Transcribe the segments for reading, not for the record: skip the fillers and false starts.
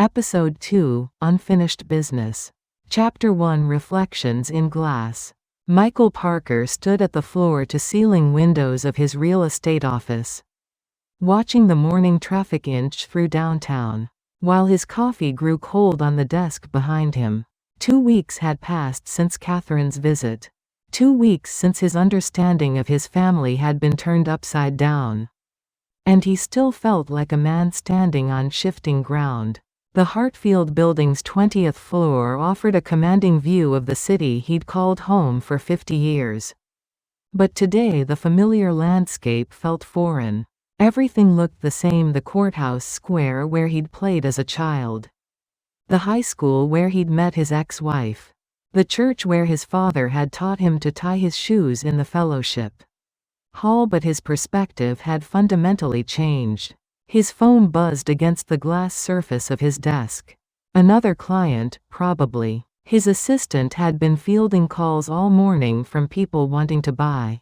Episode 2, Unfinished Business. Chapter 1, Reflections in Glass. Michael Parker stood at the floor-to-ceiling windows of his real estate office, watching the morning traffic inch through downtown, while his coffee grew cold on the desk behind him. 2 weeks had passed since Catherine's visit. 2 weeks since his understanding of his family had been turned upside down. And he still felt like a man standing on shifting ground. The Hartfield building's 20th floor offered a commanding view of the city he'd called home for 50 years. But today the familiar landscape felt foreign. Everything looked the same: the courthouse square where he'd played as a child, the high school where he'd met his ex-wife, the church where his father had taught him to tie his shoes in the fellowship hall. But his perspective had fundamentally changed. His phone buzzed against the glass surface of his desk. Another client, probably. His assistant had been fielding calls all morning from people wanting to buy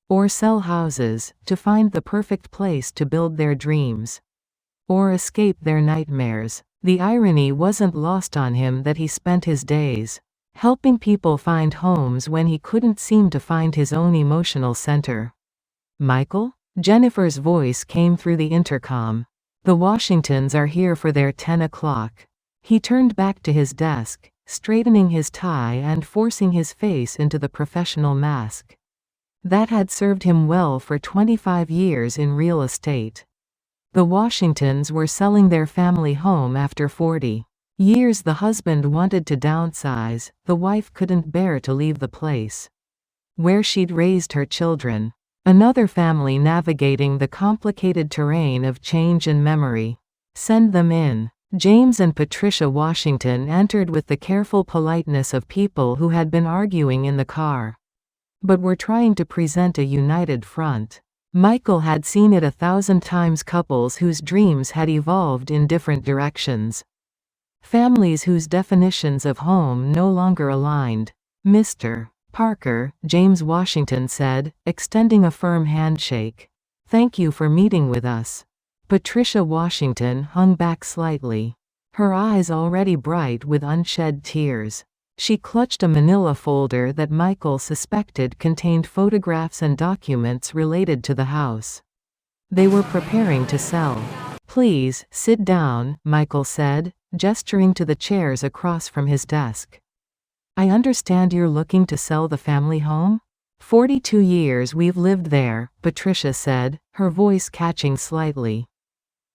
or sell houses, to find the perfect place to build their dreams or escape their nightmares. The irony wasn't lost on him that he spent his days helping people find homes when he couldn't seem to find his own emotional center. "Michael?" Jennifer's voice came through the intercom. "The Washingtons are here for their 10 o'clock. He turned back to his desk, straightening his tie and forcing his face into the professional mask that had served him well for 25 years in real estate. The Washingtons were selling their family home after 40 years. The husband wanted to downsize, the wife couldn't bear to leave the place where she'd raised her children. Another family navigating the complicated terrain of change and memory. "Send them in." James and Patricia Washington entered with the careful politeness of people who had been arguing in the car, but were trying to present a united front. Michael had seen it 1,000 times: couples whose dreams had evolved in different directions. Families whose definitions of home no longer aligned. "Mr. Parker," James Washington said, extending a firm handshake. "Thank you for meeting with us." Patricia Washington hung back slightly, her eyes already bright with unshed tears. She clutched a manila folder that Michael suspected contained photographs and documents related to the house they were preparing to sell. "Please, sit down," Michael said, gesturing to the chairs across from his desk. "I understand you're looking to sell the family home?" 42 years we've lived there," Patricia said, her voice catching slightly.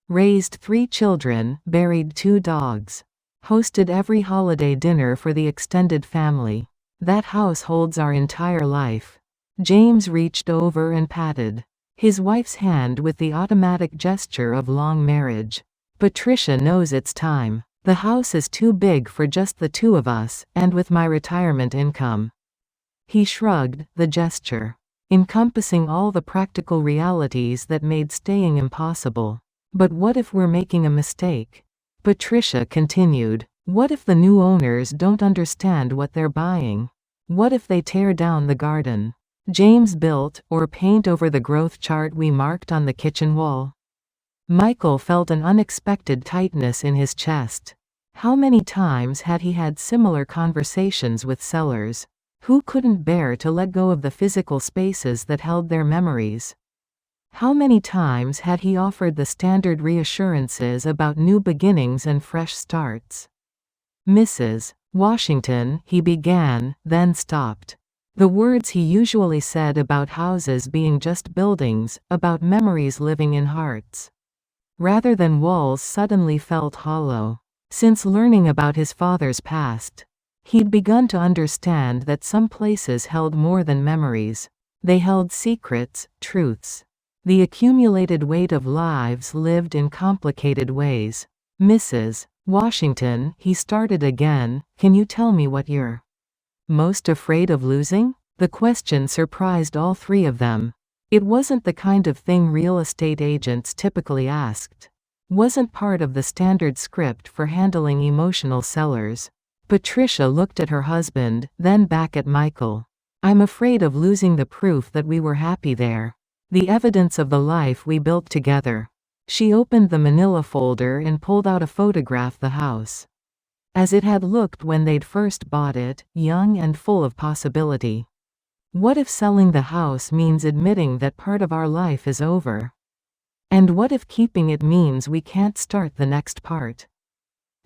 "Raised 3 children, buried 2 dogs. Hosted every holiday dinner for the extended family. That house holds our entire life." James reached over and patted his wife's hand with the automatic gesture of long marriage. "Patricia knows it's time. The house is too big for just the 2 of us, and with my retirement income." He shrugged, the gesture encompassing all the practical realities that made staying impossible. "But what if we're making a mistake?" Patricia continued. "What if the new owners don't understand what they're buying? What if they tear down the garden James built, or paint over the growth chart we marked on the kitchen wall?" Michael felt an unexpected tightness in his chest. How many times had he had similar conversations with sellers who couldn't bear to let go of the physical spaces that held their memories? How many times had he offered the standard reassurances about new beginnings and fresh starts? "Mrs. Washington," he began, then stopped. The words he usually said about houses being just buildings, about memories living in hearts rather than walls, suddenly felt hollow. Since learning about his father's past, he'd begun to understand that some places held more than memories. They held secrets, truths, the accumulated weight of lives lived in complicated ways. "Mrs. Washington," he started again, "can you tell me what you're most afraid of losing?" The question surprised all 3 of them. It wasn't the kind of thing real estate agents typically asked. Wasn't part of the standard script for handling emotional sellers. Patricia looked at her husband, then back at Michael. "I'm afraid of losing the proof that we were happy there. The evidence of the life we built together." She opened the manila folder and pulled out a photograph of the house. As it had looked when they'd first bought it, young and full of possibility. What if selling the house means admitting that part of our life is over? And what if keeping it means we can't start the next part?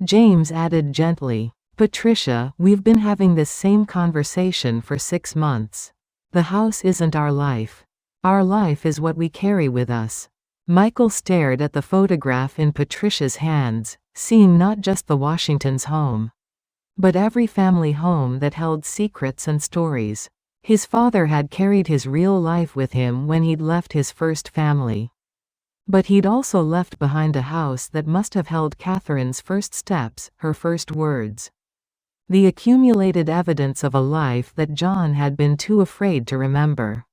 James added gently, Patricia, we've been having this same conversation for 6 months. The house isn't our life. Our life is what we carry with us. Michael stared at the photograph in Patricia's hands, seeing not just the Washingtons' home, but every family home that held secrets and stories. His father had carried his real life with him when he'd left his first family. But he'd also left behind a house that must have held Catherine's first steps, her first words. The accumulated evidence of a life that John had been too afraid to remember.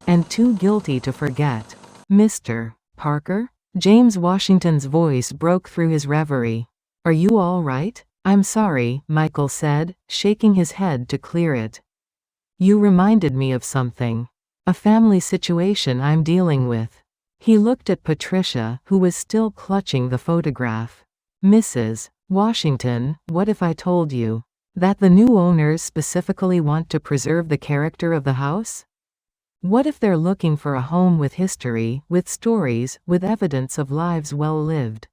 And too guilty to forget. Mr. Parker? James Washington's voice broke through his reverie. Are you all right? I'm sorry, Michael said, shaking his head to clear it. You reminded me of something. A family situation I'm dealing with. He looked at Patricia, who was still clutching the photograph. Mrs. Washington, what if I told you that the new owners specifically want to preserve the character of the house? What if they're looking for a home with history, with stories, with evidence of lives well lived?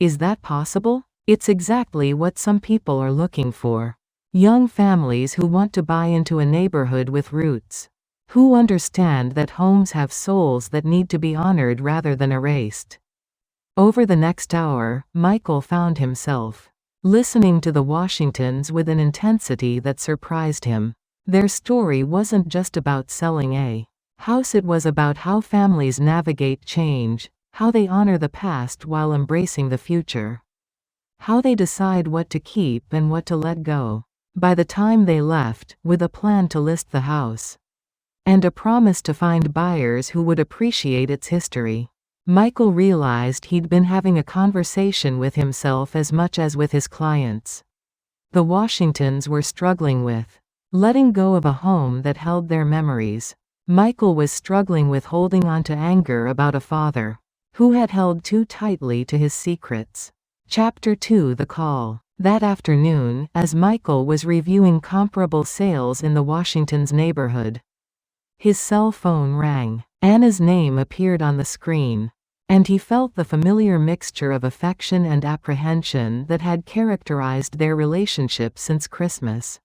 Is that possible? It's exactly what some people are looking for. Young families who want to buy into a neighborhood with roots. Who understand that homes have souls that need to be honored rather than erased. Over the next hour, Michael found himself listening to the Washingtons with an intensity that surprised him. Their story wasn't just about selling a house, it was about how families navigate change, how they honor the past while embracing the future, how they decide what to keep and what to let go. By the time they left, with a plan to list the house, and a promise to find buyers who would appreciate its history, Michael realized he'd been having a conversation with himself as much as with his clients. The Washingtons were struggling with letting go of a home that held their memories. Michael was struggling with holding on to anger about a father who had held too tightly to his secrets. Chapter 2: The Call. That afternoon, as Michael was reviewing comparable sales in the Washingtons' neighborhood, his cell phone rang. Anna's name appeared on the screen, and he felt the familiar mixture of affection and apprehension that had characterized their relationship since Christmas.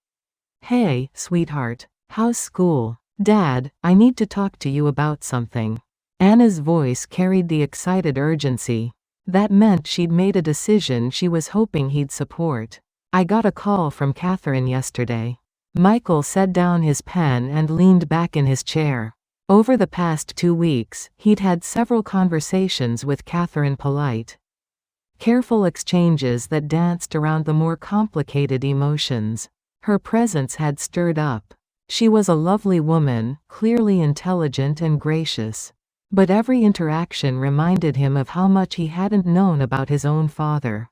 Hey, sweetheart. How's school? Dad, I need to talk to you about something. Anna's voice carried the excited urgency. That meant she'd made a decision she was hoping he'd support. I got a call from Catherine yesterday. Michael set down his pen and leaned back in his chair. Over the past 2 weeks, he'd had several conversations with Catherine, polite, careful exchanges that danced around the more complicated emotions her presence had stirred up. She was a lovely woman, clearly intelligent and gracious. But every interaction reminded him of how much he hadn't known about his own father.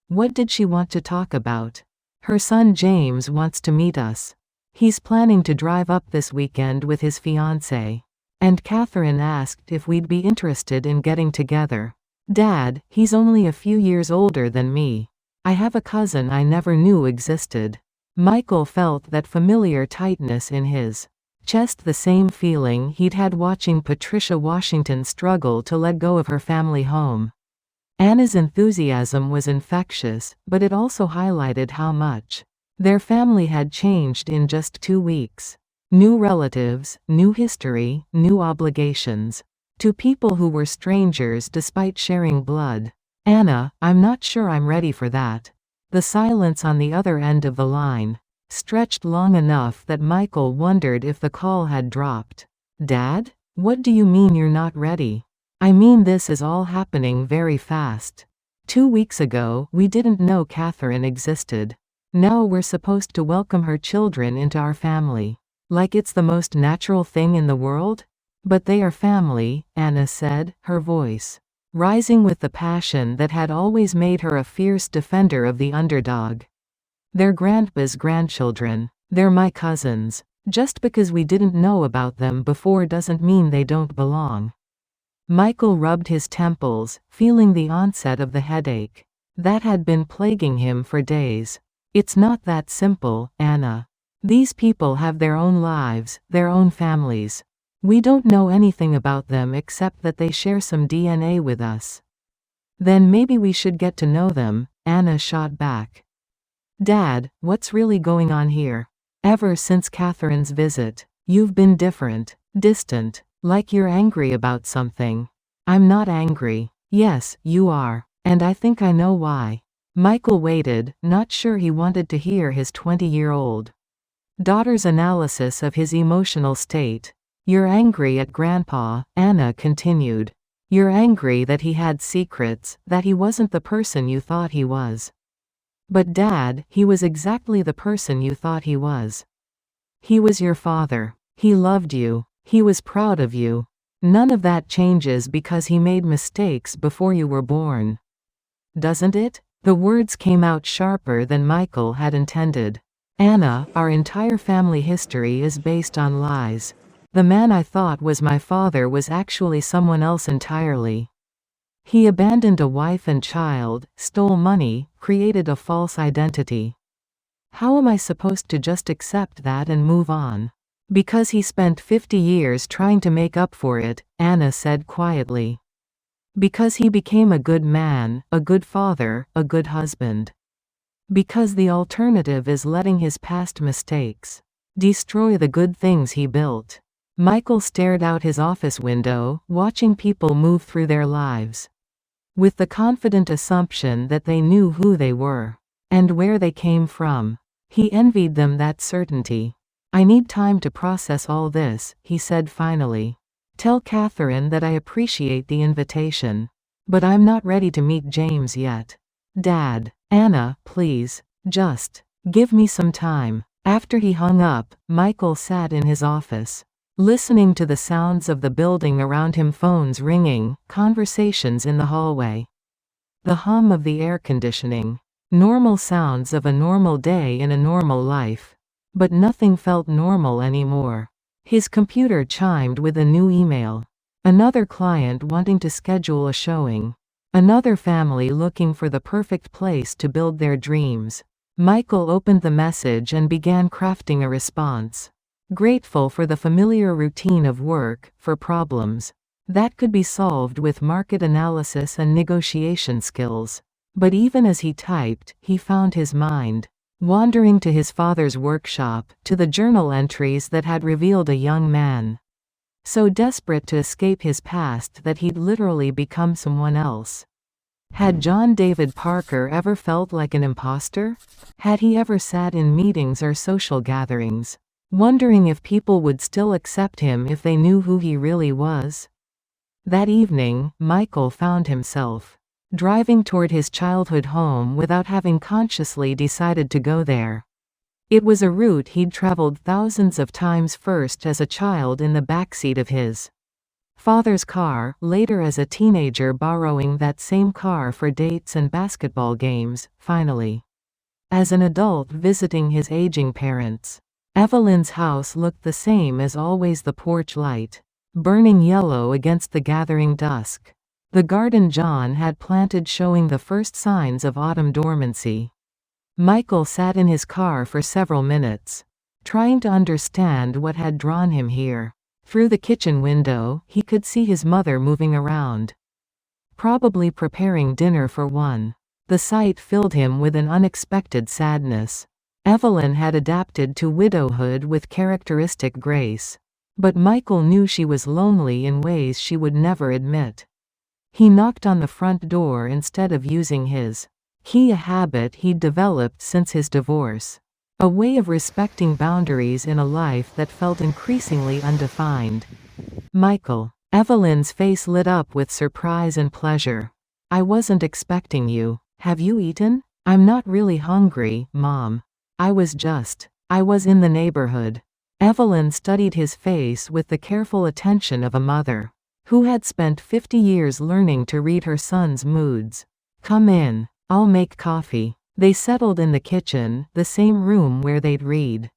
What did she want to talk about? Her son James wants to meet us. He's planning to drive up this weekend with his fiancée. And Catherine asked if we'd be interested in getting together. Dad, he's only a few years older than me. I have a cousin I never knew existed. Michael felt that familiar tightness in his chest, the same feeling he'd had watching Patricia Washington struggle to let go of her family home. Anna's enthusiasm was infectious, but it also highlighted how much their family had changed in just 2 weeks. New relatives, new history, new obligations. To people who were strangers despite sharing blood. Anna, I'm not sure I'm ready for that. The silence on the other end of the line stretched long enough that Michael wondered if the call had dropped. Dad? What do you mean you're not ready? I mean, this is all happening very fast. 2 weeks ago, we didn't know Catherine existed. Now we're supposed to welcome her children into our family. Like it's the most natural thing in the world? But they are family, Anna said, her voice rising with the passion that had always made her a fierce defender of the underdog. They're Grandpa's grandchildren. They're my cousins. Just because we didn't know about them before doesn't mean they don't belong. Michael rubbed his temples, feeling the onset of the headache that had been plaguing him for days. It's not that simple, Anna. These people have their own lives, their own families. We don't know anything about them except that they share some DNA with us. Then maybe we should get to know them, Anna shot back. Dad, what's really going on here? Ever since Catherine's visit, you've been different, distant, like you're angry about something. I'm not angry. Yes, you are. And I think I know why. Michael waited, not sure he wanted to hear his 20-year-old daughter's analysis of his emotional state. You're angry at Grandpa, Anna continued. You're angry that he had secrets, that he wasn't the person you thought he was. But Dad, he was exactly the person you thought he was. He was your father. He loved you. He was proud of you. None of that changes because he made mistakes before you were born. Doesn't it? The words came out sharper than Michael had intended. Anna, our entire family history is based on lies. The man I thought was my father was actually someone else entirely. He abandoned a wife and child, stole money, created a false identity. How am I supposed to just accept that and move on? Because he spent 50 years trying to make up for it, Anna said quietly. Because he became a good man, a good father, a good husband. Because the alternative is letting his past mistakes destroy the good things he built. Michael stared out his office window, watching people move through their lives with the confident assumption that they knew who they were and where they came from. He envied them that certainty. I need time to process all this, he said finally. Tell Catherine that I appreciate the invitation. But I'm not ready to meet James yet. Dad. Anna, please. Just give me some time. After he hung up, Michael sat in his office, listening to the sounds of the building around him, phones ringing, conversations in the hallway. The hum of the air conditioning. Normal sounds of a normal day in a normal life. But nothing felt normal anymore. His computer chimed with a new email. Another client wanting to schedule a showing. Another family looking for the perfect place to build their dreams. Michael opened the message and began crafting a response. Grateful for the familiar routine of work, for problems that could be solved with market analysis and negotiation skills. But even as he typed, he found his mind wandering to his father's workshop, to the journal entries that had revealed a young man so desperate to escape his past that he'd literally become someone else. Had John David Parker ever felt like an imposter? Had he ever sat in meetings or social gatherings, wondering if people would still accept him if they knew who he really was? That evening, Michael found himself driving toward his childhood home without having consciously decided to go there. It was a route he'd traveled thousands of times, first as a child in the backseat of his father's car, later as a teenager borrowing that same car for dates and basketball games, finally as an adult visiting his aging parents. Evelyn's house looked the same as always, the porch light burning yellow against the gathering dusk. The garden John had planted showing the first signs of autumn dormancy. Michael sat in his car for several minutes, trying to understand what had drawn him here. Through the kitchen window, he could see his mother moving around, probably preparing dinner for one. The sight filled him with an unexpected sadness. Evelyn had adapted to widowhood with characteristic grace. But Michael knew she was lonely in ways she would never admit. He knocked on the front door instead of using his key, a habit he'd developed since his divorce. A way of respecting boundaries in a life that felt increasingly undefined. Michael. Evelyn's face lit up with surprise and pleasure. I wasn't expecting you. Have you eaten? I'm not really hungry, Mom. I was in the neighborhood. Evelyn studied his face with the careful attention of a mother who had spent 50 years learning to read her son's moods. Come in. I'll make coffee. They settled in the kitchen, the same room where they'd read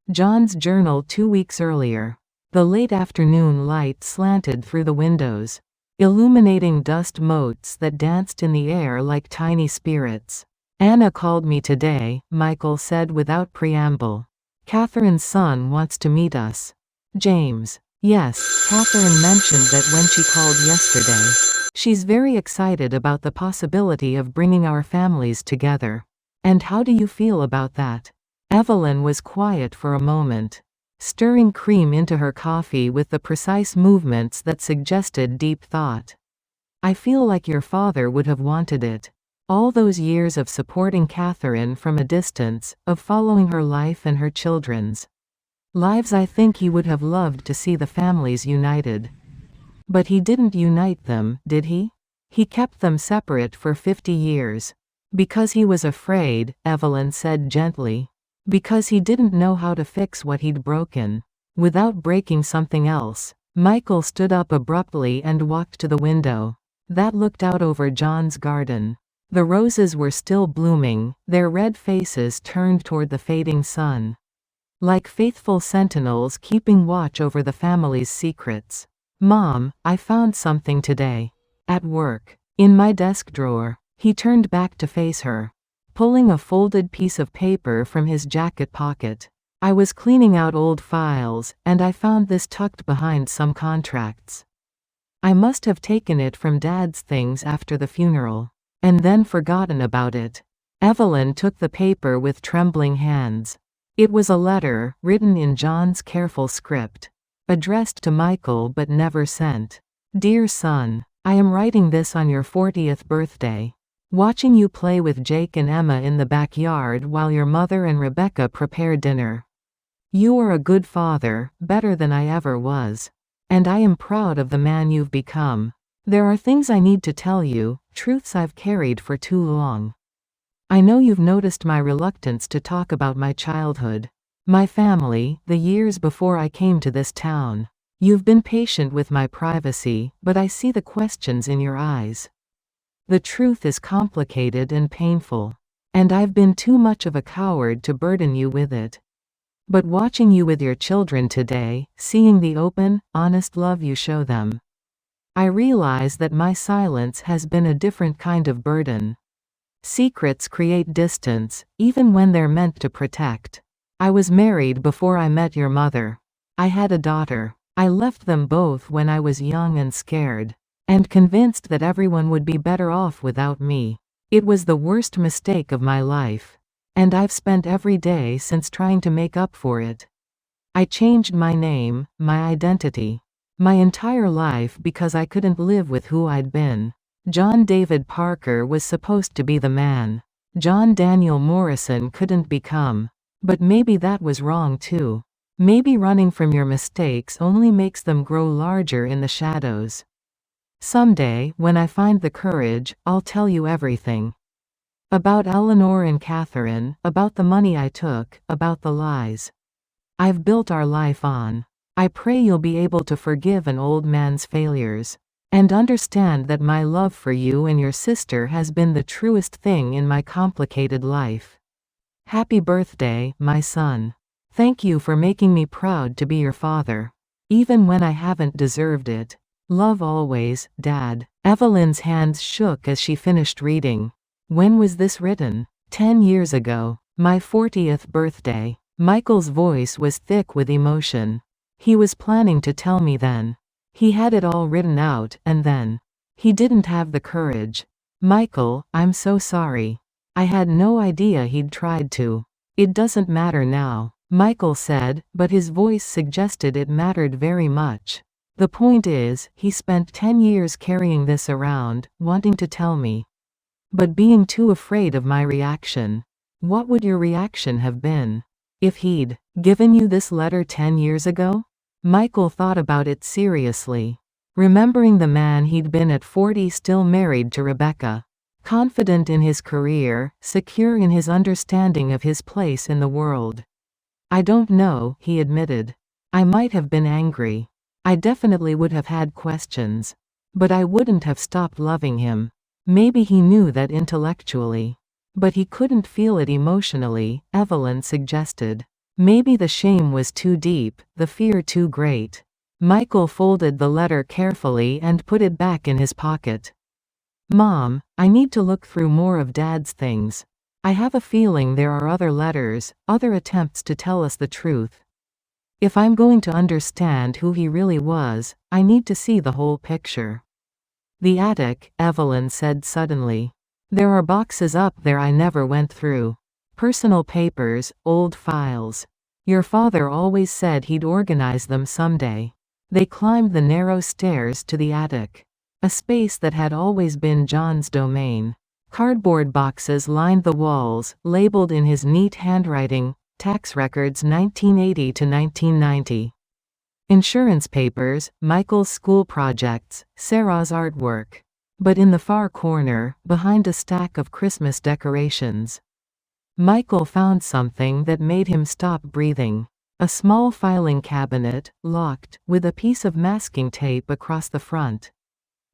John's journal 2 weeks earlier. The late afternoon light slanted through the windows. illuminating dust motes that danced in the air like tiny spirits. Anna called me today, Michael said without preamble. Catherine's son wants to meet us. James. Yes, Catherine mentioned that when she called yesterday. She's very excited about the possibility of bringing our families together. And how do you feel about that? Evelyn was quiet for a moment, stirring cream into her coffee with the precise movements that suggested deep thought. I feel like your father would have wanted it. All those years of supporting Catherine from a distance, of following her life and her children's lives, I think he would have loved to see the families united. But he didn't unite them, did he? He kept them separate for 50 years. Because he was afraid, Evelyn said gently. Because he didn't know how to fix what he'd broken. Without breaking something else. Michael stood up abruptly and walked to the window that looked out over John's garden. The roses were still blooming, their red faces turned toward the fading sun, like faithful sentinels keeping watch over the family's secrets. Mom, I found something today. At work. In my desk drawer. He turned back to face her, pulling a folded piece of paper from his jacket pocket. I was cleaning out old files, and I found this tucked behind some contracts. I must have taken it from Dad's things after the funeral. And then forgotten about it. Evelyn took the paper with trembling hands. It was a letter, written in John's careful script. Addressed to Michael but never sent. Dear son, I am writing this on your 40th birthday. Watching you play with Jake and Emma in the backyard while your mother and Rebecca prepare dinner. You are a good father, better than I ever was. And I am proud of the man you've become. There are things I need to tell you, truths I've carried for too long. I know you've noticed my reluctance to talk about my childhood, my family, the years before I came to this town. You've been patient with my privacy, but I see the questions in your eyes. The truth is complicated and painful, and I've been too much of a coward to burden you with it. But watching you with your children today, seeing the open, honest love you show them, I realize that my silence has been a different kind of burden. Secrets create distance, even when they're meant to protect. I was married before I met your mother. I had a daughter. I left them both when I was young and scared, and convinced that everyone would be better off without me. It was the worst mistake of my life. And I've spent every day since trying to make up for it. I changed my name, my identity. My entire life because I couldn't live with who I'd been. John David Parker was supposed to be the man John Daniel Morrison couldn't become. But maybe that was wrong too. Maybe running from your mistakes only makes them grow larger in the shadows. Someday, when I find the courage, I'll tell you everything. About Eleanor and Catherine, about the money I took, about the lies I've built our life on. I pray you'll be able to forgive an old man's failures, and understand that my love for you and your sister has been the truest thing in my complicated life. Happy birthday, my son. Thank you for making me proud to be your father, even when I haven't deserved it. Love always, Dad. Evelyn's hands shook as she finished reading. When was this written? 10 years ago. My 40th birthday. Michael's voice was thick with emotion. He was planning to tell me then. He had it all written out, and then he didn't have the courage. Michael, I'm so sorry. I had no idea he'd tried to. It doesn't matter now, Michael said, but his voice suggested it mattered very much. The point is, he spent 10 years carrying this around, wanting to tell me, but being too afraid of my reaction. What would your reaction have been if he'd given you this letter 10 years ago? Michael thought about it seriously, remembering the man he'd been at 40, still married to Rebecca, confident in his career, secure in his understanding of his place in the world. I don't know, he admitted. I might have been angry. I definitely would have had questions. But I wouldn't have stopped loving him. Maybe he knew that intellectually. But he couldn't feel it emotionally, Evelyn suggested. Maybe the shame was too deep, the fear too great. Michael folded the letter carefully and put it back in his pocket. Mom, I need to look through more of Dad's things. I have a feeling there are other letters, other attempts to tell us the truth. If I'm going to understand who he really was, I need to see the whole picture. The attic, Evelyn said suddenly. There are boxes up there I never went through. Personal papers, old files. Your father always said he'd organize them someday. They climbed the narrow stairs to the attic. A space that had always been John's domain. Cardboard boxes lined the walls, labeled in his neat handwriting, tax records 1980 to 1990. Insurance papers, Michael's school projects, Sarah's artwork. But in the far corner, behind a stack of Christmas decorations, Michael found something that made him stop breathing. A small filing cabinet, locked, with a piece of masking tape across the front.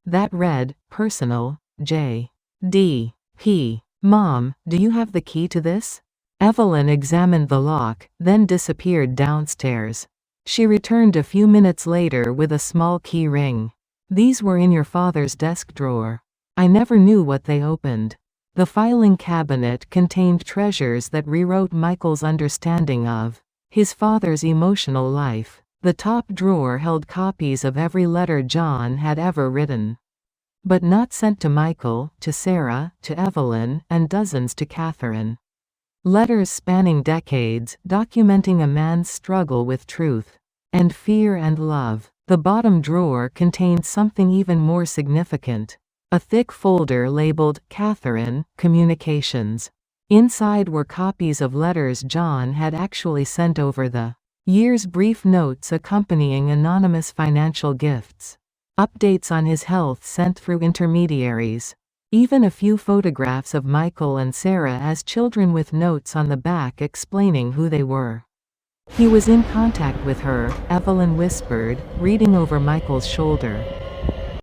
That read, Personal, J. D. P. Mom, do you have the key to this? Evelyn examined the lock, then disappeared downstairs. She returned a few minutes later with a small key ring. These were in your father's desk drawer. I never knew what they opened. The filing cabinet contained treasures that rewrote Michael's understanding of his father's emotional life. The top drawer held copies of every letter John had ever written. But not sent to Michael, to Sarah, to Evelyn, and dozens to Catherine. Letters spanning decades, documenting a man's struggle with truth, and fear and love. The bottom drawer contained something even more significant. A thick folder labeled, Catherine, Communications. Inside were copies of letters John had actually sent over the years, brief notes accompanying anonymous financial gifts. Updates on his health sent through intermediaries. Even a few photographs of Michael and Sarah as children with notes on the back explaining who they were. He was in contact with her, Evelyn whispered, reading over Michael's shoulder.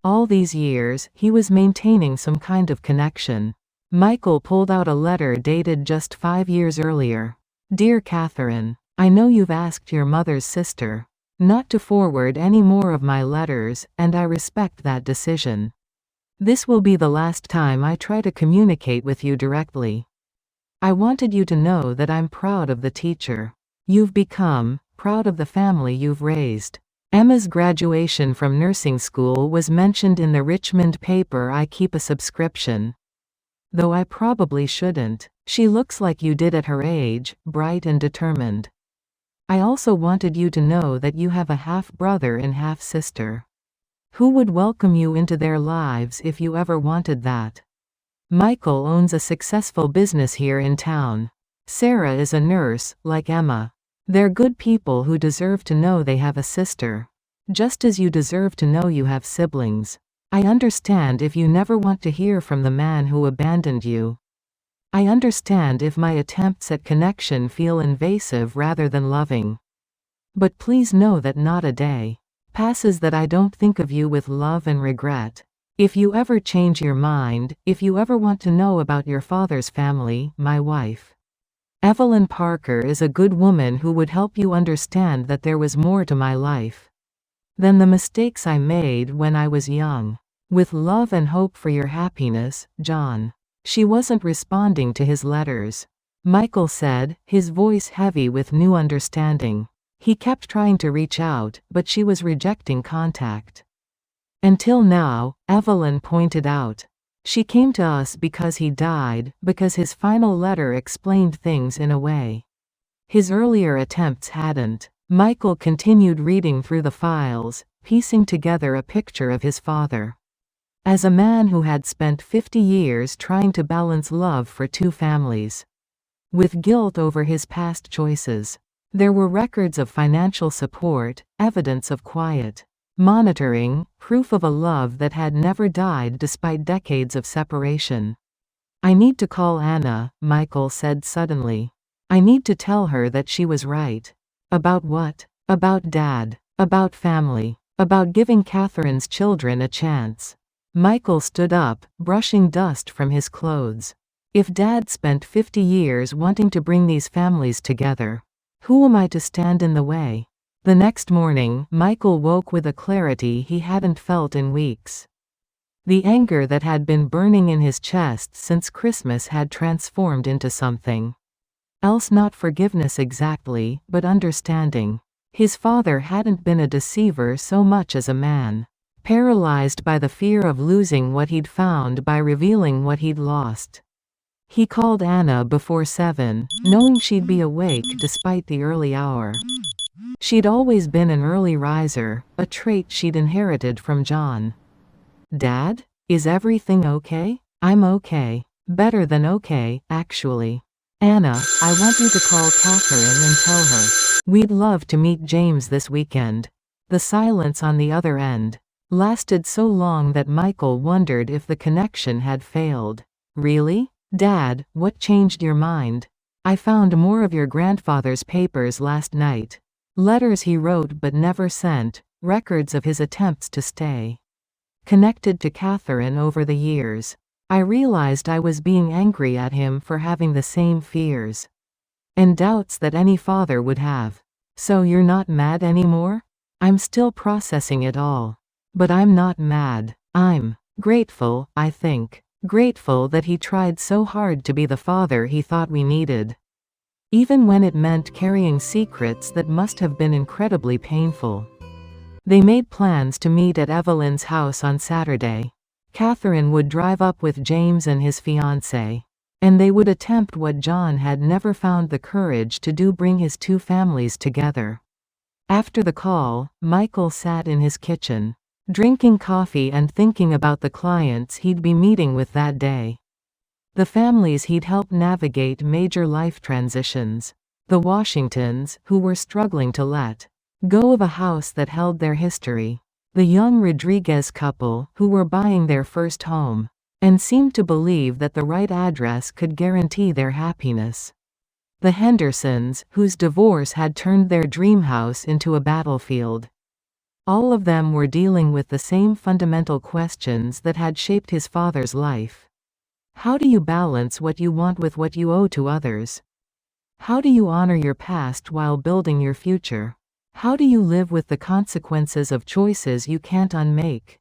All these years, he was maintaining some kind of connection. Michael pulled out a letter dated just 5 years earlier. Dear Catherine, I know you've asked your mother's sister not to forward any more of my letters, and I respect that decision. This will be the last time I try to communicate with you directly. I wanted you to know that I'm proud of the teacher you've become, proud of the family you've raised. Emma's graduation from nursing school was mentioned in the Richmond paper. I keep a subscription. Though I probably shouldn't. She looks like you did at her age, bright and determined. I also wanted you to know that you have a half-brother and half-sister who would welcome you into their lives if you ever wanted that. Michael owns a successful business here in town. Sarah is a nurse, like Emma. They're good people who deserve to know they have a sister. Just as you deserve to know you have siblings. I understand if you never want to hear from the man who abandoned you. I understand if my attempts at connection feel invasive rather than loving. But please know that not a day passes that I don't think of you with love and regret. If you ever change your mind, if you ever want to know about your father's family, my wife, Evelyn Parker, is a good woman who would help you understand that there was more to my life than the mistakes I made when I was young. With love and hope for your happiness, John. She wasn't responding to his letters. Michael said, his voice heavy with new understanding. He kept trying to reach out, but she was rejecting contact. Until now, Evelyn pointed out. She came to us because he died, because his final letter explained things in a way his earlier attempts hadn't. Michael continued reading through the files, piecing together a picture of his father as a man who had spent 50 years trying to balance love for two families with guilt over his past choices. There were records of financial support, evidence of quiet monitoring, proof of a love that had never died despite decades of separation. I need to call Anna, Michael said suddenly. I need to tell her that she was right. About what? About Dad. About family. About giving Catherine's children a chance. Michael stood up, brushing dust from his clothes. If Dad spent 50 years wanting to bring these families together, who am I to stand in the way? The next morning, Michael woke with a clarity he hadn't felt in weeks. The anger that had been burning in his chest since Christmas had transformed into something else, not forgiveness exactly, but understanding. His father hadn't been a deceiver so much as a man, paralyzed by the fear of losing what he'd found by revealing what he'd lost. He called Anna before 7, knowing she'd be awake despite the early hour. She'd always been an early riser, a trait she'd inherited from John. "Dad? Is everything okay?" "I'm okay. Better than okay, actually. Anna, I want you to call Catherine and tell her we'd love to meet James this weekend." The silence on the other end lasted so long that Michael wondered if the connection had failed. "Really? Dad, what changed your mind?" "I found more of your grandfather's papers last night. Letters he wrote but never sent, records of his attempts to stay connected to Catherine over the years. I realized I was being angry at him for having the same fears and doubts that any father would have." "So you're not mad anymore?" "I'm still processing it all. But I'm not mad. I'm grateful, I think. Grateful that he tried so hard to be the father he thought we needed. Even when it meant carrying secrets that must have been incredibly painful." They made plans to meet at Evelyn's house on Saturday. Catherine would drive up with James and his fiancée, and they would attempt what John had never found the courage to do: bring his two families together. After the call, Michael sat in his kitchen, drinking coffee and thinking about the clients he'd be meeting with that day. The families he'd helped navigate major life transitions. The Washingtons, who were struggling to let go of a house that held their history. The young Rodriguez couple, who were buying their first home and seemed to believe that the right address could guarantee their happiness. The Hendersons, whose divorce had turned their dream house into a battlefield. All of them were dealing with the same fundamental questions that had shaped his father's life. How do you balance what you want with what you owe to others? How do you honor your past while building your future? How do you live with the consequences of choices you can't unmake?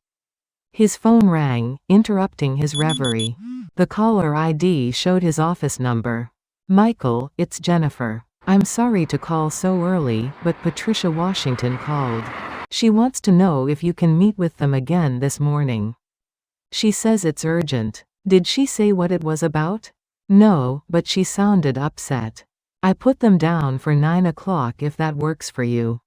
His phone rang, interrupting his reverie. The caller ID showed his office number. "Michael, it's Jennifer. I'm sorry to call so early, but Patricia Washington called. She wants to know if you can meet with them again this morning. She says it's urgent." "Did she say what it was about?" "No, but she sounded upset. I put them down for 9 o'clock if that works for you."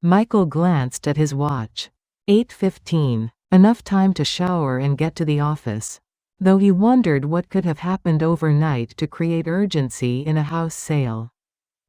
Michael glanced at his watch. 8:15. Enough time to shower and get to the office. Though he wondered what could have happened overnight to create urgency in a house sale.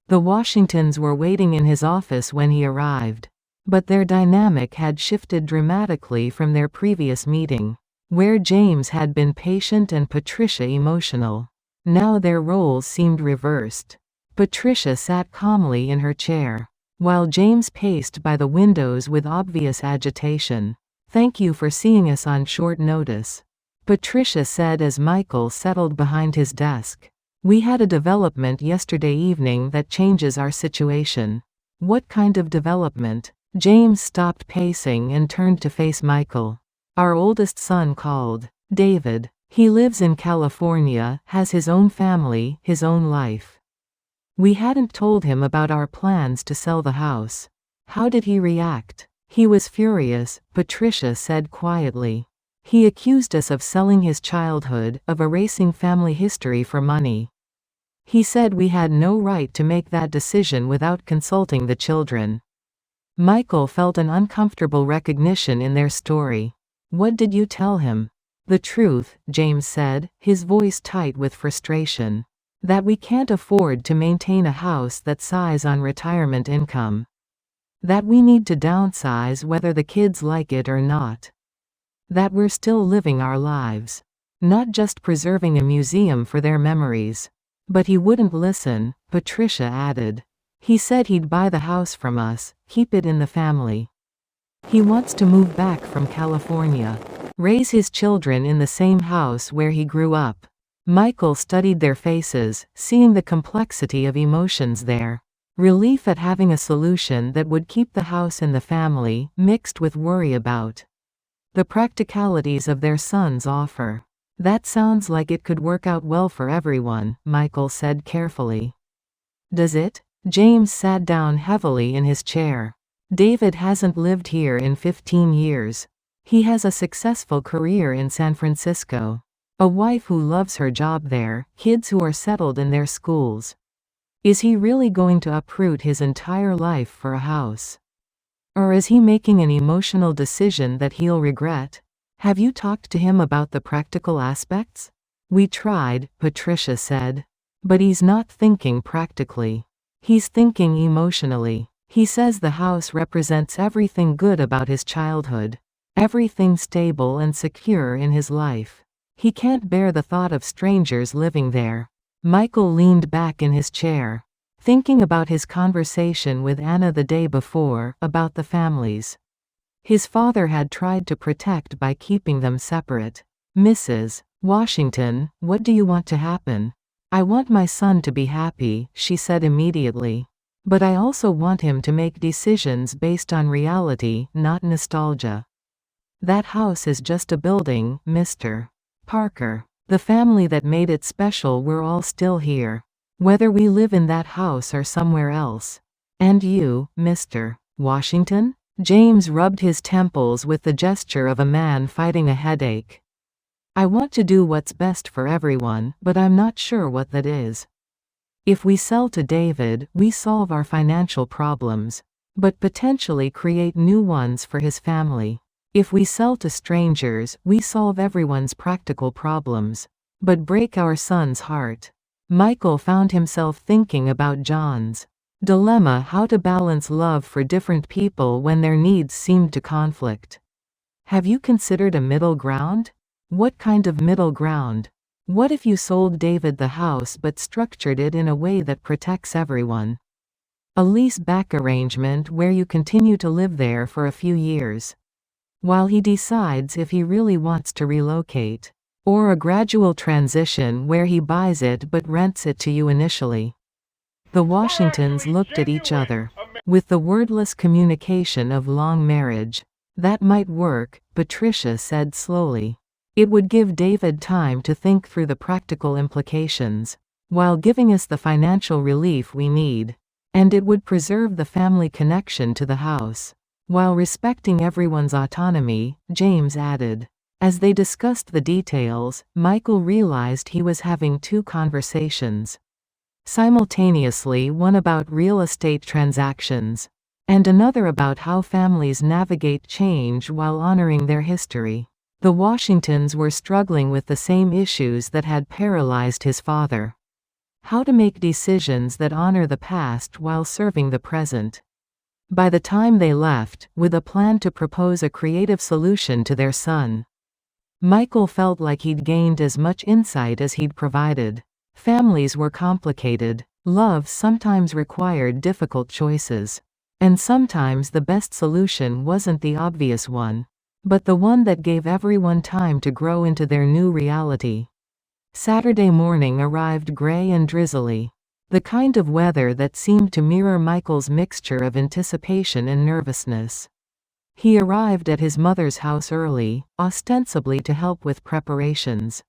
The Washingtons were waiting in his office when he arrived. But their dynamic had shifted dramatically from their previous meeting, where James had been patient and Patricia emotional. Now their roles seemed reversed. Patricia sat calmly in her chair, while James paced by the windows with obvious agitation. "Thank you for seeing us on short notice," Patricia said as Michael settled behind his desk. "We had a development yesterday evening that changes our situation." "What kind of development?" James stopped pacing and turned to face Michael. "Our oldest son called. David. He lives in California, has his own family, his own life. We hadn't told him about our plans to sell the house." "How did he react?" "He was furious," Patricia said quietly. "He accused us of selling his childhood, of erasing family history for money. He said we had no right to make that decision without consulting the children." Michael felt an uncomfortable recognition in their story. "What did you tell him?" "The truth," James said, his voice tight with frustration. "That we can't afford to maintain a house that size on retirement income. That we need to downsize whether the kids like it or not. That we're still living our lives. Not just preserving a museum for their memories." "But he wouldn't listen," Patricia added. "He said he'd buy the house from us, keep it in the family. He wants to move back from California, raise his children in the same house where he grew up." Michael studied their faces, seeing the complexity of emotions there. Relief at having a solution that would keep the house in the family, mixed with worry about the practicalities of their son's offer. That sounds like it could work out well for everyone, Michael said carefully. Does it? James sat down heavily in his chair. David hasn't lived here in 15 years. He has a successful career in San Francisco. A wife who loves her job there, kids who are settled in their schools. Is he really going to uproot his entire life for a house? Or is he making an emotional decision that he'll regret? Have you talked to him about the practical aspects? We tried, Patricia said. But he's not thinking practically. He's thinking emotionally. He says the house represents everything good about his childhood. Everything stable and secure in his life. He can't bear the thought of strangers living there. Michael leaned back in his chair, thinking about his conversation with Anna the day before, about the families his father had tried to protect by keeping them separate. Mrs. Washington, what do you want to happen? I want my son to be happy, she said immediately. But I also want him to make decisions based on reality, not nostalgia. That house is just a building, Mr. Parker. The family that made it special, we're all still here. Whether we live in that house or somewhere else. And you, Mr. Washington? James rubbed his temples with the gesture of a man fighting a headache. I want to do what's best for everyone, but I'm not sure what that is. If we sell to David, we solve our financial problems, but potentially create new ones for his family. If we sell to strangers, we solve everyone's practical problems, but break our son's heart. Michael found himself thinking about John's dilemma, how to balance love for different people when their needs seemed to conflict. Have you considered a middle ground? What kind of middle ground? What if you sold David the house but structured it in a way that protects everyone? A lease-back arrangement where you continue to live there for a few years, while he decides if he really wants to relocate. Or a gradual transition where he buys it but rents it to you initially. The Washingtons looked at each other. With the wordless communication of long marriage. That might work, Patricia said slowly. It would give David time to think through the practical implications, while giving us the financial relief we need. And it would preserve the family connection to the house, while respecting everyone's autonomy, James added. As they discussed the details, Michael realized he was having two conversations simultaneously, one about real estate transactions, and another about how families navigate change while honoring their history. The Washingtons were struggling with the same issues that had paralyzed his father. How to make decisions that honor the past while serving the present. By the time they left, with a plan to propose a creative solution to their son, Michael felt like he'd gained as much insight as he'd provided. Families were complicated. Love sometimes required difficult choices. And sometimes the best solution wasn't the obvious one, but the one that gave everyone time to grow into their new reality. Saturday morning arrived gray and drizzly. The kind of weather that seemed to mirror Michael's mixture of anticipation and nervousness. He arrived at his mother's house early, ostensibly to help with preparations,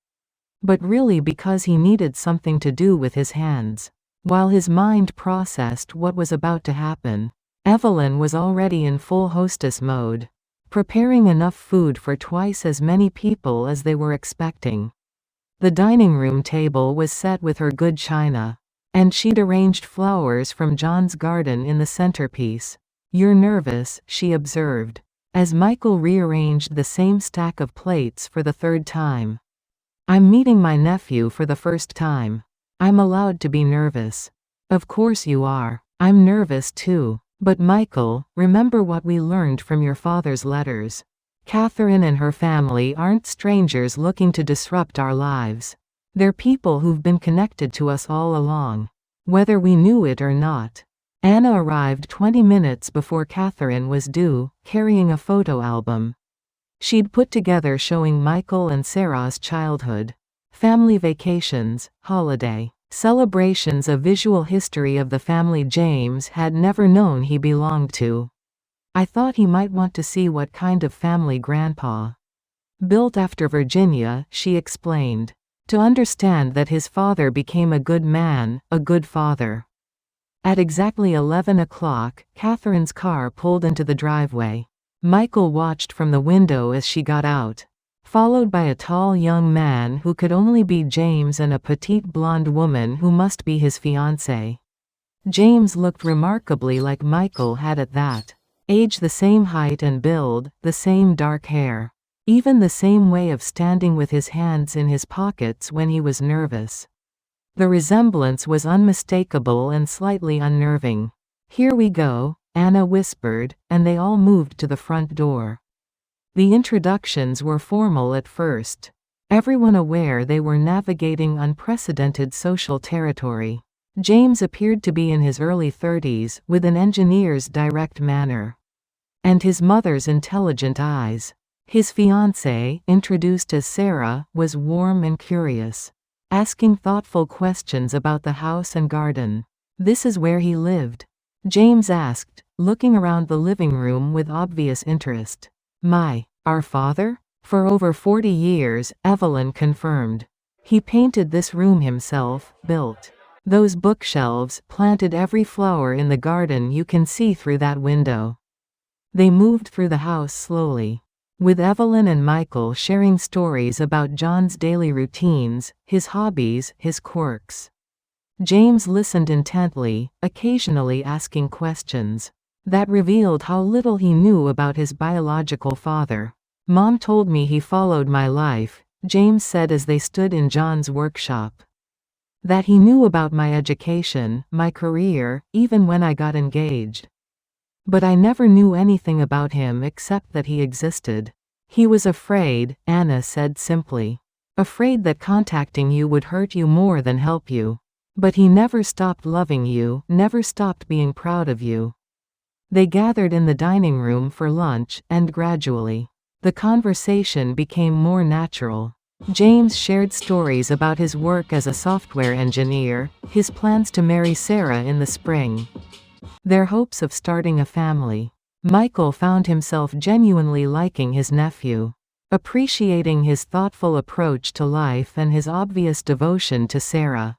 but really because he needed something to do with his hands. While his mind processed what was about to happen, Evelyn was already in full hostess mode, preparing enough food for twice as many people as they were expecting. The dining room table was set with her good china, and she'd arranged flowers from John's garden in the centerpiece. "You're nervous," she observed, as Michael rearranged the same stack of plates for the third time. "I'm meeting my nephew for the first time. I'm allowed to be nervous." "Of course you are. I'm nervous too. But Michael, remember what we learned from your father's letters. Catherine and her family aren't strangers looking to disrupt our lives. They're people who've been connected to us all along, whether we knew it or not." Anna arrived 20 minutes before Catherine was due, carrying a photo album she'd put together showing Michael and Sarah's childhood, family vacations, holiday Celebrations, a visual history of the family James had never known he belonged to. I thought he might want to see what kind of family Grandpa built after Virginia, she explained. To understand that his father became a good man, a good father. At exactly 11 o'clock, Catherine's car pulled into the driveway. Michael watched from the window as she got out, followed by a tall young man who could only be James and a petite blonde woman who must be his fiancée. James looked remarkably like Michael had at that age, the same height and build, the same dark hair. Even the same way of standing with his hands in his pockets when he was nervous. The resemblance was unmistakable and slightly unnerving. "Here we go," Anna whispered, and they all moved to the front door. The introductions were formal at first. Everyone aware they were navigating unprecedented social territory. James appeared to be in his early 30s, with an engineer's direct manner. And his mother's intelligent eyes. His fiancée, introduced as Sarah, was warm and curious, asking thoughtful questions about the house and garden. "This is where he lived?" James asked, looking around the living room with obvious interest. Our father? For over 40 years, Evelyn confirmed. He painted this room himself, built those bookshelves, planted every flower in the garden you can see through that window. They moved through the house slowly, with Evelyn and Michael sharing stories about John's daily routines, his hobbies, his quirks. James listened intently, occasionally asking questions that revealed how little he knew about his biological father. "Mom told me he followed my life," James said as they stood in John's workshop. "That he knew about my education, my career, even when I got engaged. But I never knew anything about him except that he existed. He was afraid," Anna said simply. "Afraid that contacting you would hurt you more than help you. But he never stopped loving you, never stopped being proud of you." They gathered in the dining room for lunch, and gradually, the conversation became more natural. James shared stories about his work as a software engineer, his plans to marry Sarah in the spring, their hopes of starting a family. Michael found himself genuinely liking his nephew, appreciating his thoughtful approach to life and his obvious devotion to Sarah.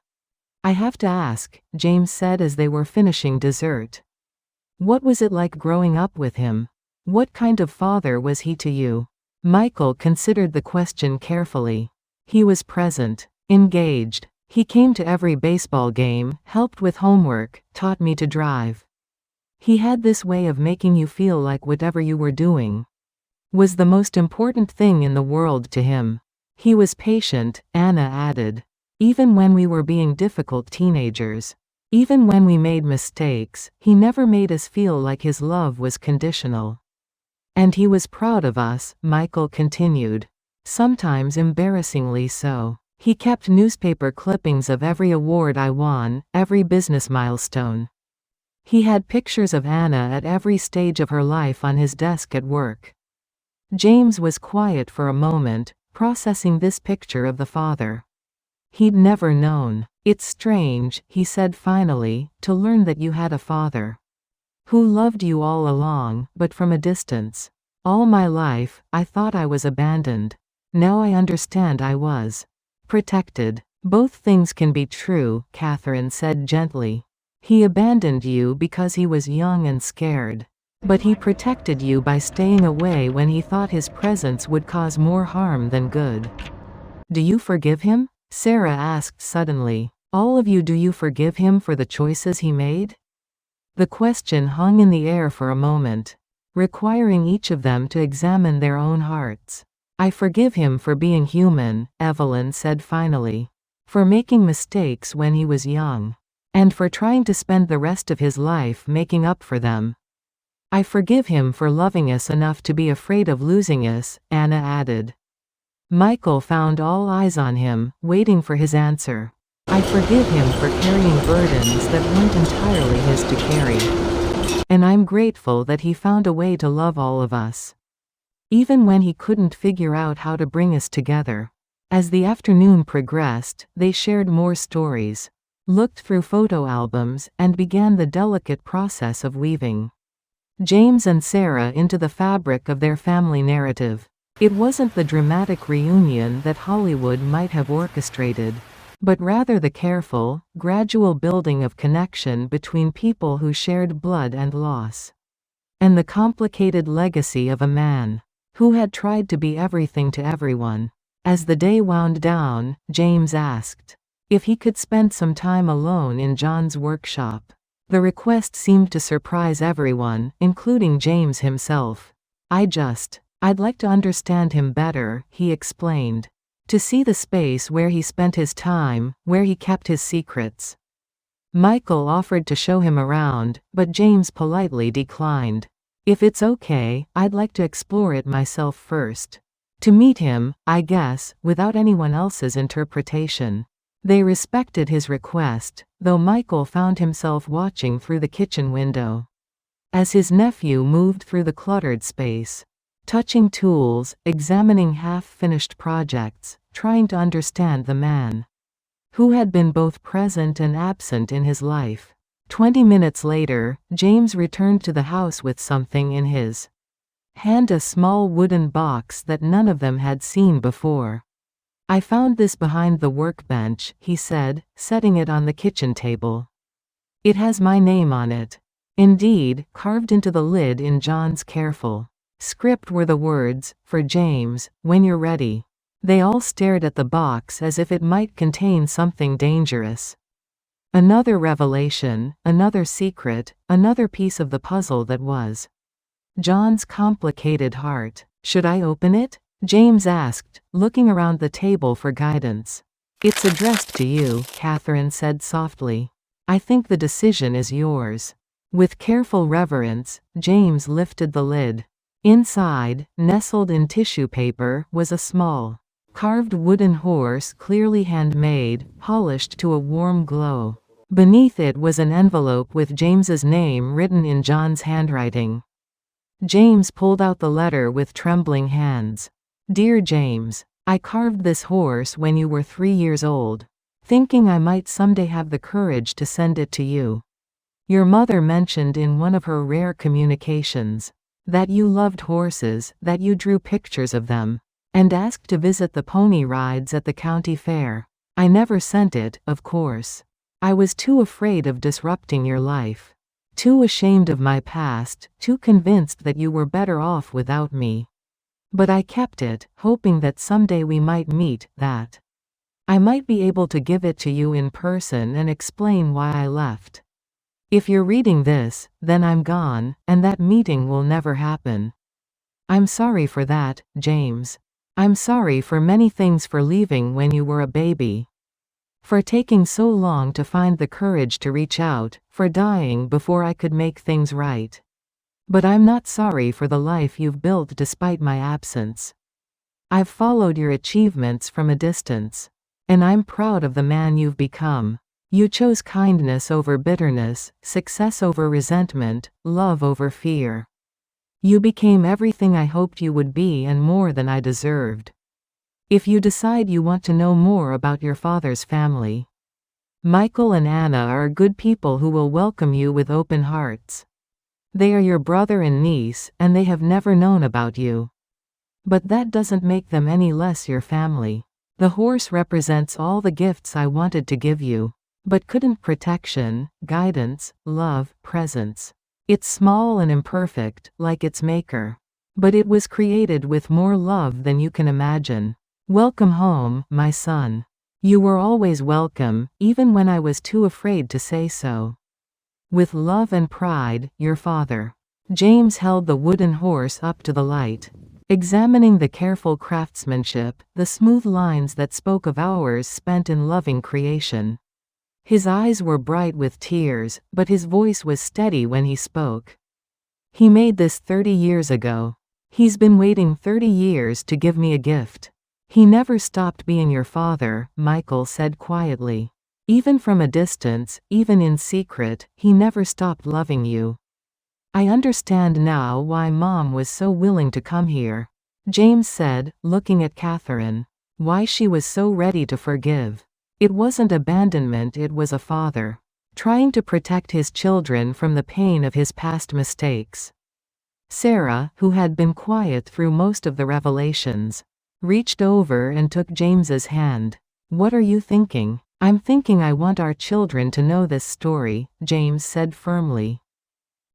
"I have to ask," James said as they were finishing dessert. "What was it like growing up with him? What kind of father was he to you?" Michael considered the question carefully. "He was present, engaged. He came to every baseball game, helped with homework, taught me to drive. He had this way of making you feel like whatever you were doing was the most important thing in the world to him. He was patient," Anna added. "Even when we were being difficult teenagers. Even when we made mistakes, he never made us feel like his love was conditional. And he was proud of us," Michael continued. "Sometimes embarrassingly so. He kept newspaper clippings of every award I won, every business milestone. He had pictures of Anna at every stage of her life on his desk at work." James was quiet for a moment, processing this picture of the father he'd never known. "It's strange," he said finally, "to learn that you had a father who loved you all along, but from a distance. All my life, I thought I was abandoned. Now I understand I was protected." "Both things can be true," Catherine said gently. "He abandoned you because he was young and scared. But he protected you by staying away when he thought his presence would cause more harm than good." "Do you forgive him?" Sarah asked suddenly. "All of you, do you forgive him for the choices he made?" The question hung in the air for a moment, requiring each of them to examine their own hearts. "I forgive him for being human," Evelyn said finally. "For making mistakes when he was young. And for trying to spend the rest of his life making up for them. I forgive him for loving us enough to be afraid of losing us," Anna added. Michael found all eyes on him, waiting for his answer. "I forgive him for carrying burdens that weren't entirely his to carry. And I'm grateful that he found a way to love all of us. Even when he couldn't figure out how to bring us together." As the afternoon progressed, they shared more stories. looked through photo albums, and began the delicate process of weaving James and Sarah into the fabric of their family narrative. It wasn't the dramatic reunion that Hollywood might have orchestrated, but rather the careful, gradual building of connection between people who shared blood and loss. And the complicated legacy of a man who had tried to be everything to everyone. As the day wound down, James asked if he could spend some time alone in John's workshop. The request seemed to surprise everyone, including James himself. I'd like to understand him better, he explained. To see the space where he spent his time, where he kept his secrets. Michael offered to show him around, but James politely declined. If it's okay, I'd like to explore it myself first. To meet him, I guess, without anyone else's interpretation. They respected his request, though Michael found himself watching through the kitchen window. As his nephew moved through the cluttered space, touching tools, examining half-finished projects, trying to understand the man who had been both present and absent in his life. 20 minutes later, James returned to the house with something in his hand, a small wooden box that none of them had seen before. I found this behind the workbench, he said, setting it on the kitchen table. It has my name on it. Indeed, carved into the lid in John's careful script were the words, "For James, when you're ready." They all stared at the box as if it might contain something dangerous. Another revelation, another secret, another piece of the puzzle that was John's complicated heart. Should I open it? James asked, looking around the table for guidance. It's addressed to you, Catherine said softly. I think the decision is yours. With careful reverence, James lifted the lid. Inside, nestled in tissue paper, was a small, carved wooden horse, clearly handmade, polished to a warm glow. Beneath it was an envelope with James's name written in John's handwriting. James pulled out the letter with trembling hands. Dear James, I carved this horse when you were 3 years old, thinking I might someday have the courage to send it to you. Your mother mentioned in one of her rare communications that you loved horses, that you drew pictures of them, and asked to visit the pony rides at the county fair. I never sent it, of course. I was too afraid of disrupting your life. Too ashamed of my past, too convinced that you were better off without me. But I kept it, hoping that someday we might meet, that I might be able to give it to you in person and explain why I left. If you're reading this, then I'm gone, and that meeting will never happen. I'm sorry for that, James. I'm sorry for many things, for leaving when you were a baby, for taking so long to find the courage to reach out, for dying before I could make things right. But I'm not sorry for the life you've built despite my absence. I've followed your achievements from a distance, and I'm proud of the man you've become. You chose kindness over bitterness, success over resentment, love over fear. You became everything I hoped you would be and more than I deserved. If you decide you want to know more about your father's family, Michael and Anna are good people who will welcome you with open hearts. They are your brother and niece, and they have never known about you. But that doesn't make them any less your family. The horse represents all the gifts I wanted to give you, but couldn't: protection, guidance, love, presence. It's small and imperfect, like its maker. But it was created with more love than you can imagine. Welcome home, my son. You were always welcome, even when I was too afraid to say so. With love and pride, your father. James held the wooden horse up to the light, examining the careful craftsmanship, the smooth lines that spoke of hours spent in loving creation. His eyes were bright with tears, but his voice was steady when he spoke. He made this 30 years ago. He's been waiting 30 years to give me a gift. He never stopped being your father, Michael said quietly. Even from a distance, even in secret, he never stopped loving you. I understand now why Mom was so willing to come here, James said, looking at Catherine. Why she was so ready to forgive. It wasn't abandonment, it was a father trying to protect his children from the pain of his past mistakes. Sarah, who had been quiet through most of the revelations, reached over and took James's hand. "What are you thinking?" "I'm thinking I want our children to know this story," James said firmly.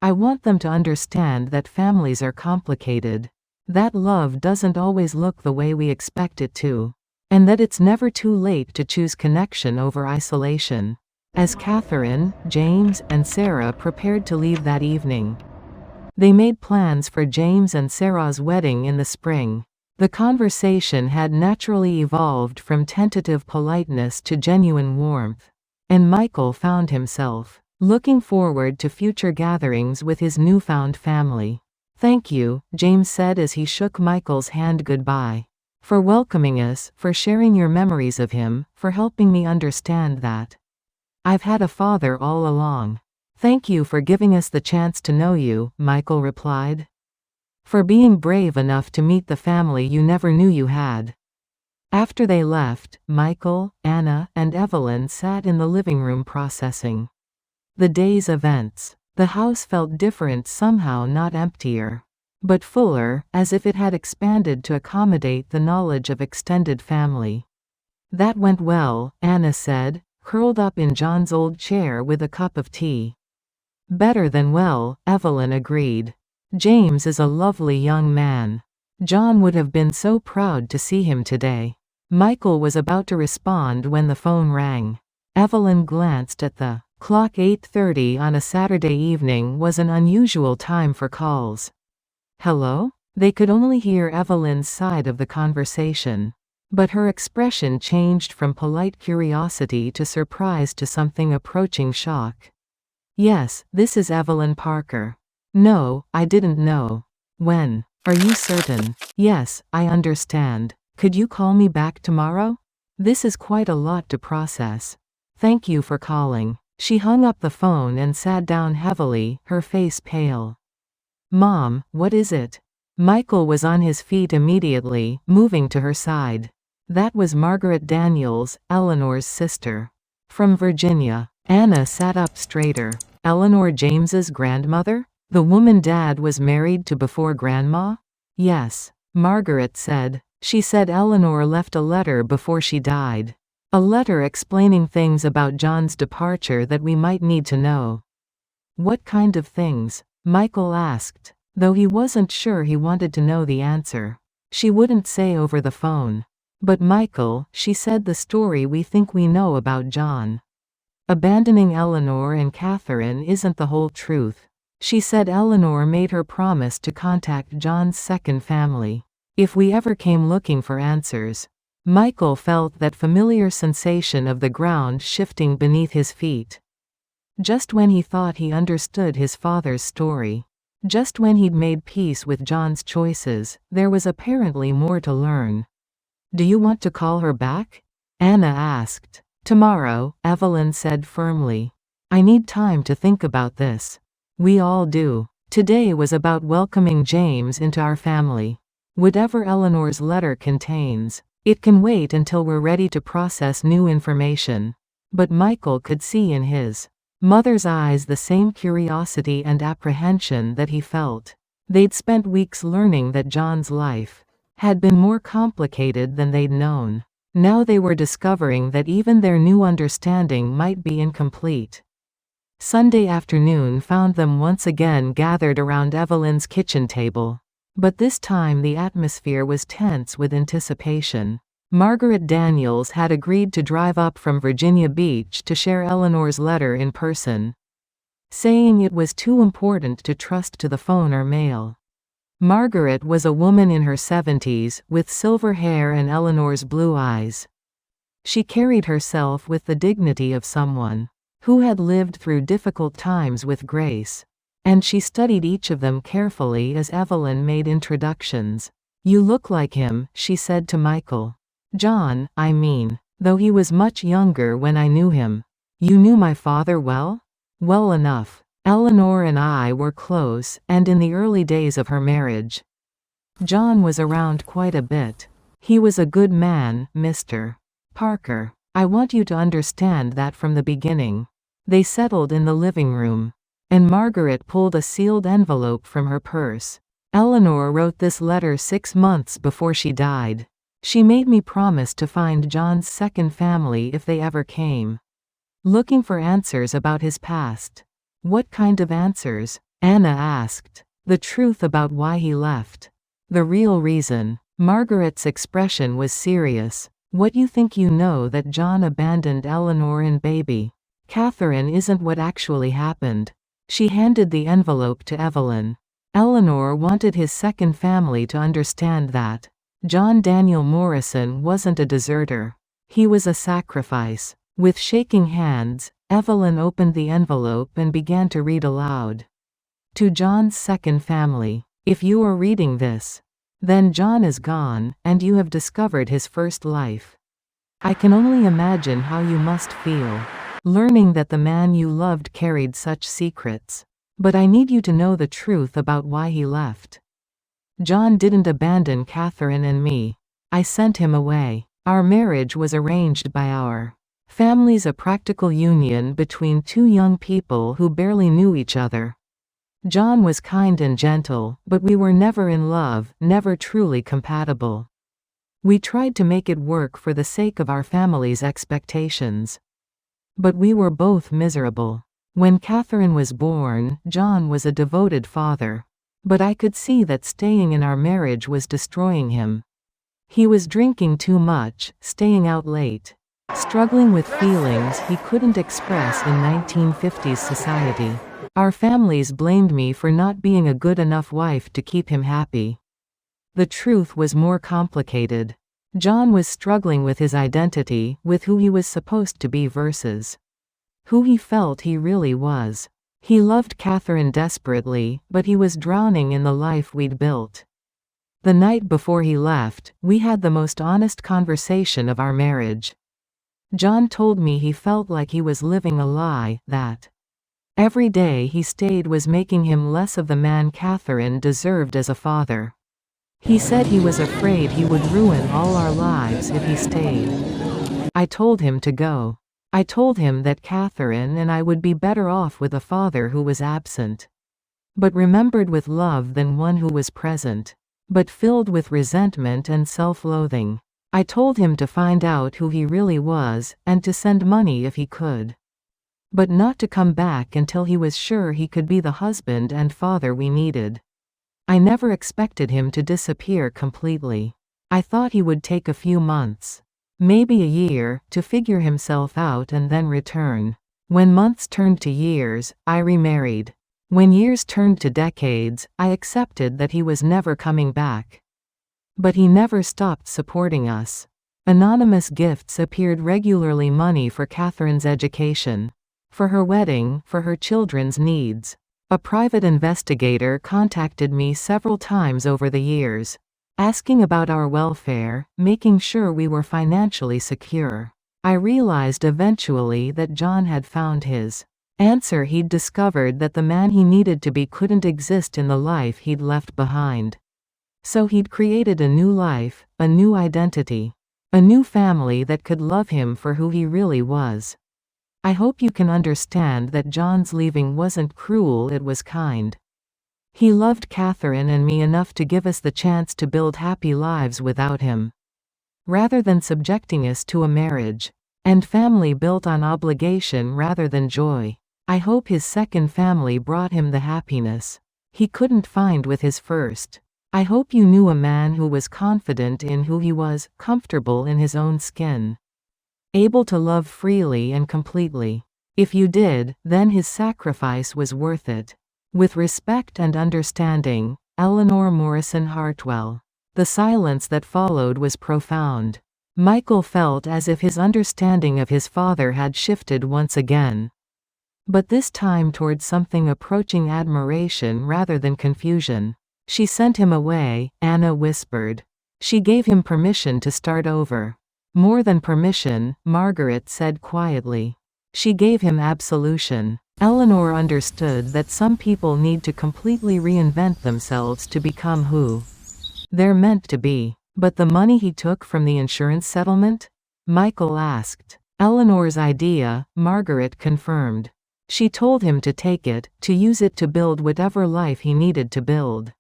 "I want them to understand that families are complicated, that love doesn't always look the way we expect it to, and that it's never too late to choose connection over isolation." As Catherine, James, and Sarah prepared to leave that evening, they made plans for James and Sarah's wedding in the spring. The conversation had naturally evolved from tentative politeness to genuine warmth, and Michael found himself looking forward to future gatherings with his newfound family. "Thank you," James said as he shook Michael's hand goodbye, "for welcoming us, for sharing your memories of him, for helping me understand that I've had a father all along." "Thank you for giving us the chance to know you," Michael replied. "For being brave enough to meet the family you never knew you had." After they left, Michael, Anna, and Evelyn sat in the living room processing the day's events. The house felt different somehow, not emptier, but fuller, as if it had expanded to accommodate the knowledge of extended family. "That went well," Anna said, curled up in John's old chair with a cup of tea. "Better than well," Evelyn agreed. "James is a lovely young man. John would have been so proud to see him today." Michael was about to respond when the phone rang. Evelyn glanced at the clock. 8:30 on a Saturday evening was an unusual time for calls. "Hello?" They could only hear Evelyn's side of the conversation, but her expression changed from polite curiosity to surprise to something approaching shock. "Yes, this is Evelyn Parker." "No, I didn't know." "When? Are you certain?" "Yes, I understand. Could you call me back tomorrow? This is quite a lot to process." "Thank you for calling." She hung up the phone and sat down heavily, her face pale. "Mom, what is it?" Michael was on his feet immediately, moving to her side. That was Margaret Daniels, Eleanor's sister. From Virginia. Anna sat up straighter. "Eleanor James's grandmother? The woman Dad was married to before Grandma?" "Yes," Margaret said. "She said Eleanor left a letter before she died. A letter explaining things about John's departure that we might need to know." "What kind of things?" Michael asked, though he wasn't sure he wanted to know the answer. She wouldn't say over the phone. "But Michael," she said, "the story we think we know about John abandoning Eleanor and Catherine isn't the whole truth." She said Eleanor made her promise to contact John's second family if we ever came looking for answers. Michael felt that familiar sensation of the ground shifting beneath his feet. Just when he thought he understood his father's story, just when he'd made peace with John's choices, there was apparently more to learn. "Do you want to call her back?" Anna asked. "Tomorrow," Evelyn said firmly. "I need time to think about this." "We all do. Today was about welcoming James into our family. Whatever Eleanor's letter contains, it can wait until we're ready to process new information." But Michael could see in his mother's eyes the same curiosity and apprehension that he felt. They'd spent weeks learning that John's life had been more complicated than they'd known. Now they were discovering that even their new understanding might be incomplete. Sunday afternoon found them once again gathered around Evelyn's kitchen table. But this time the atmosphere was tense with anticipation. Margaret Daniels had agreed to drive up from Virginia Beach to share Eleanor's letter in person, saying it was too important to trust to the phone or mail. Margaret was a woman in her 70s, with silver hair and Eleanor's blue eyes. She carried herself with the dignity of someone who had lived through difficult times with grace, and she studied each of them carefully as Evelyn made introductions. "You look like him," she said to Michael. "John, I mean, though he was much younger when I knew him." "You knew my father well?" "Well enough. Eleanor and I were close, and in the early days of her marriage. John was around quite a bit. He was a good man, Mr. Parker." I want you to understand that from the beginning. They settled in the living room. And Margaret pulled a sealed envelope from her purse. Eleanor wrote this letter 6 months before she died. She made me promise to find John's second family if they ever came. Looking for answers about his past. What kind of answers? Anna asked. The truth about why he left. The real reason. Margaret's expression was serious. What you think you know that John abandoned Eleanor and baby? Catherine isn't what actually happened. She handed the envelope to Evelyn. Eleanor wanted his second family to understand that John Daniel Morrison wasn't a deserter. He was a sacrifice. With shaking hands, Evelyn opened the envelope and began to read aloud. To John's second family. If you are reading this, then John is gone, and you have discovered his first life. I can only imagine how you must feel, learning that the man you loved carried such secrets. But I need you to know the truth about why he left. John didn't abandon Catherine and me. I sent him away. Our marriage was arranged by our families, a practical union between two young people who barely knew each other. John was kind and gentle, but we were never in love, never truly compatible. We tried to make it work for the sake of our family's expectations. But we were both miserable. When Catherine was born, John was a devoted father. But I could see that staying in our marriage was destroying him. He was drinking too much, staying out late, struggling with feelings he couldn't express in 1950s society. Our families blamed me for not being a good enough wife to keep him happy. The truth was more complicated. John was struggling with his identity, with who he was supposed to be versus who he felt he really was. He loved Catherine desperately, but he was drowning in the life we'd built. The night before he left, we had the most honest conversation of our marriage. John told me he felt like he was living a lie, that every day he stayed was making him less of the man Catherine deserved as a father. He said he was afraid he would ruin all our lives if he stayed. I told him to go. I told him that Catherine and I would be better off with a father who was absent, but remembered with love, than one who was present, but filled with resentment and self-loathing. I told him to find out who he really was, and to send money if he could, but not to come back until he was sure he could be the husband and father we needed. I never expected him to disappear completely. I thought he would take a few months, maybe a year, to figure himself out and then return. When months turned to years, I remarried. When years turned to decades, I accepted that he was never coming back. But he never stopped supporting us. Anonymous gifts appeared regularly, money for Catherine's education, for her wedding, for her children's needs. A private investigator contacted me several times over the years, asking about our welfare, making sure we were financially secure. I realized eventually that John had found his answer. He'd discovered that the man he needed to be couldn't exist in the life he'd left behind. So he'd created a new life, a new identity, a new family that could love him for who he really was. I hope you can understand that John's leaving wasn't cruel, it was kind. He loved Catherine and me enough to give us the chance to build happy lives without him, rather than subjecting us to a marriage and family built on obligation rather than joy. I hope his second family brought him the happiness he couldn't find with his first. I hope you knew a man who was confident in who he was, comfortable in his own skin, able to love freely and completely. If you did, then his sacrifice was worth it. With respect and understanding, Eleanor Morrison Hartwell. The silence that followed was profound. Michael felt as if his understanding of his father had shifted once again, but this time toward something approaching admiration rather than confusion. She sent him away, Anna whispered. She gave him permission to start over. More than permission, Margaret said quietly. She gave him absolution. Eleanor understood that some people need to completely reinvent themselves to become who they're meant to be. But the money he took from the insurance settlement? Michael asked. Eleanor's idea, Margaret confirmed. She told him to take it, to use it to build whatever life he needed to build.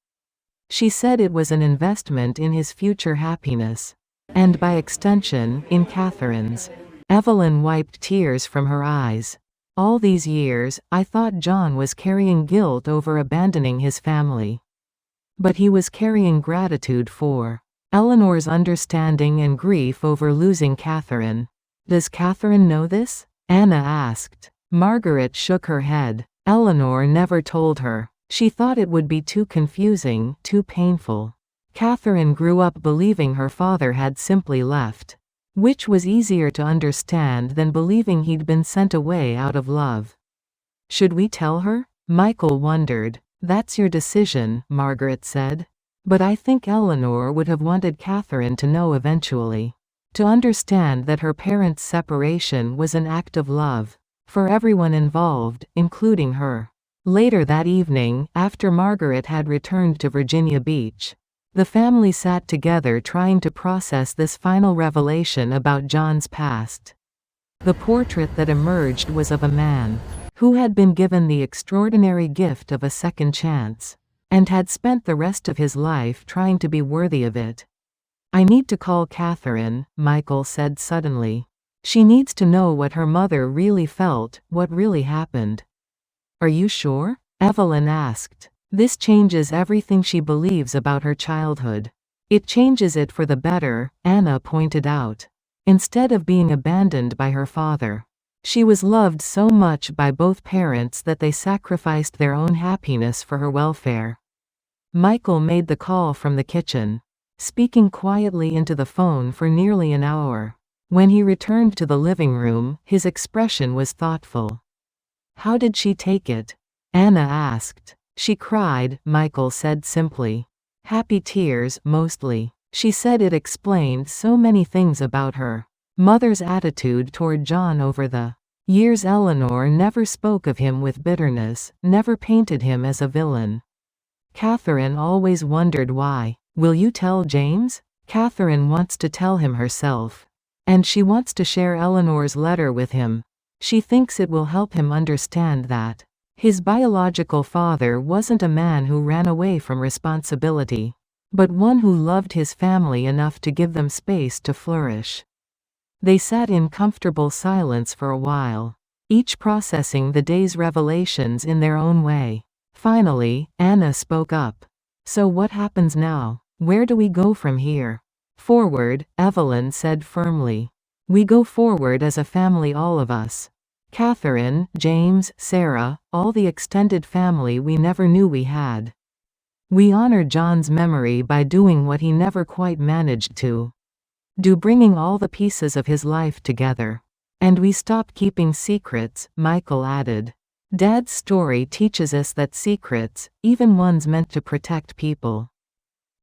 She said it was an investment in his future happiness. And by extension, in Catherine's. Evelyn wiped tears from her eyes. All these years, I thought John was carrying guilt over abandoning his family. But he was carrying gratitude for Eleanor's understanding and grief over losing Catherine. Does Catherine know this? Anna asked. Margaret shook her head. Eleanor never told her. She thought it would be too confusing, too painful. Catherine grew up believing her father had simply left. Which was easier to understand than believing he'd been sent away out of love. Should we tell her? Michael wondered. That's your decision, Margaret said. But I think Eleanor would have wanted Catherine to know eventually. To understand that her parents' separation was an act of love. For everyone involved, including her. Later that evening, after Margaret had returned to Virginia Beach, the family sat together trying to process this final revelation about John's past. The portrait that emerged was of a man who had been given the extraordinary gift of a second chance, and had spent the rest of his life trying to be worthy of it. I need to call Catherine, Michael said suddenly. She needs to know what her mother really felt, what really happened. Are you sure? Evelyn asked. This changes everything she believes about her childhood. It changes it for the better, Anna pointed out. Instead of being abandoned by her father, she was loved so much by both parents that they sacrificed their own happiness for her welfare. Michael made the call from the kitchen, speaking quietly into the phone for nearly an hour. When he returned to the living room, his expression was thoughtful. How did she take it? Anna asked. She cried, Michael said simply. Happy tears, mostly. She said it explained so many things about her mother's attitude toward John over the years. Eleanor never spoke of him with bitterness, never painted him as a villain. Catherine always wondered why. Will you tell James? Catherine wants to tell him herself. And she wants to share Eleanor's letter with him. She thinks it will help him understand that his biological father wasn't a man who ran away from responsibility, but one who loved his family enough to give them space to flourish. They sat in comfortable silence for a while, each processing the day's revelations in their own way. Finally, Anna spoke up. So what happens now? Where do we go from here? Forward, Evelyn said firmly. We go forward as a family, all of us. Catherine, James, Sarah, all the extended family we never knew we had. We honor John's memory by doing what he never quite managed to do, bringing all the pieces of his life together. And we stop keeping secrets, Michael added. Dad's story teaches us that secrets, even ones meant to protect people,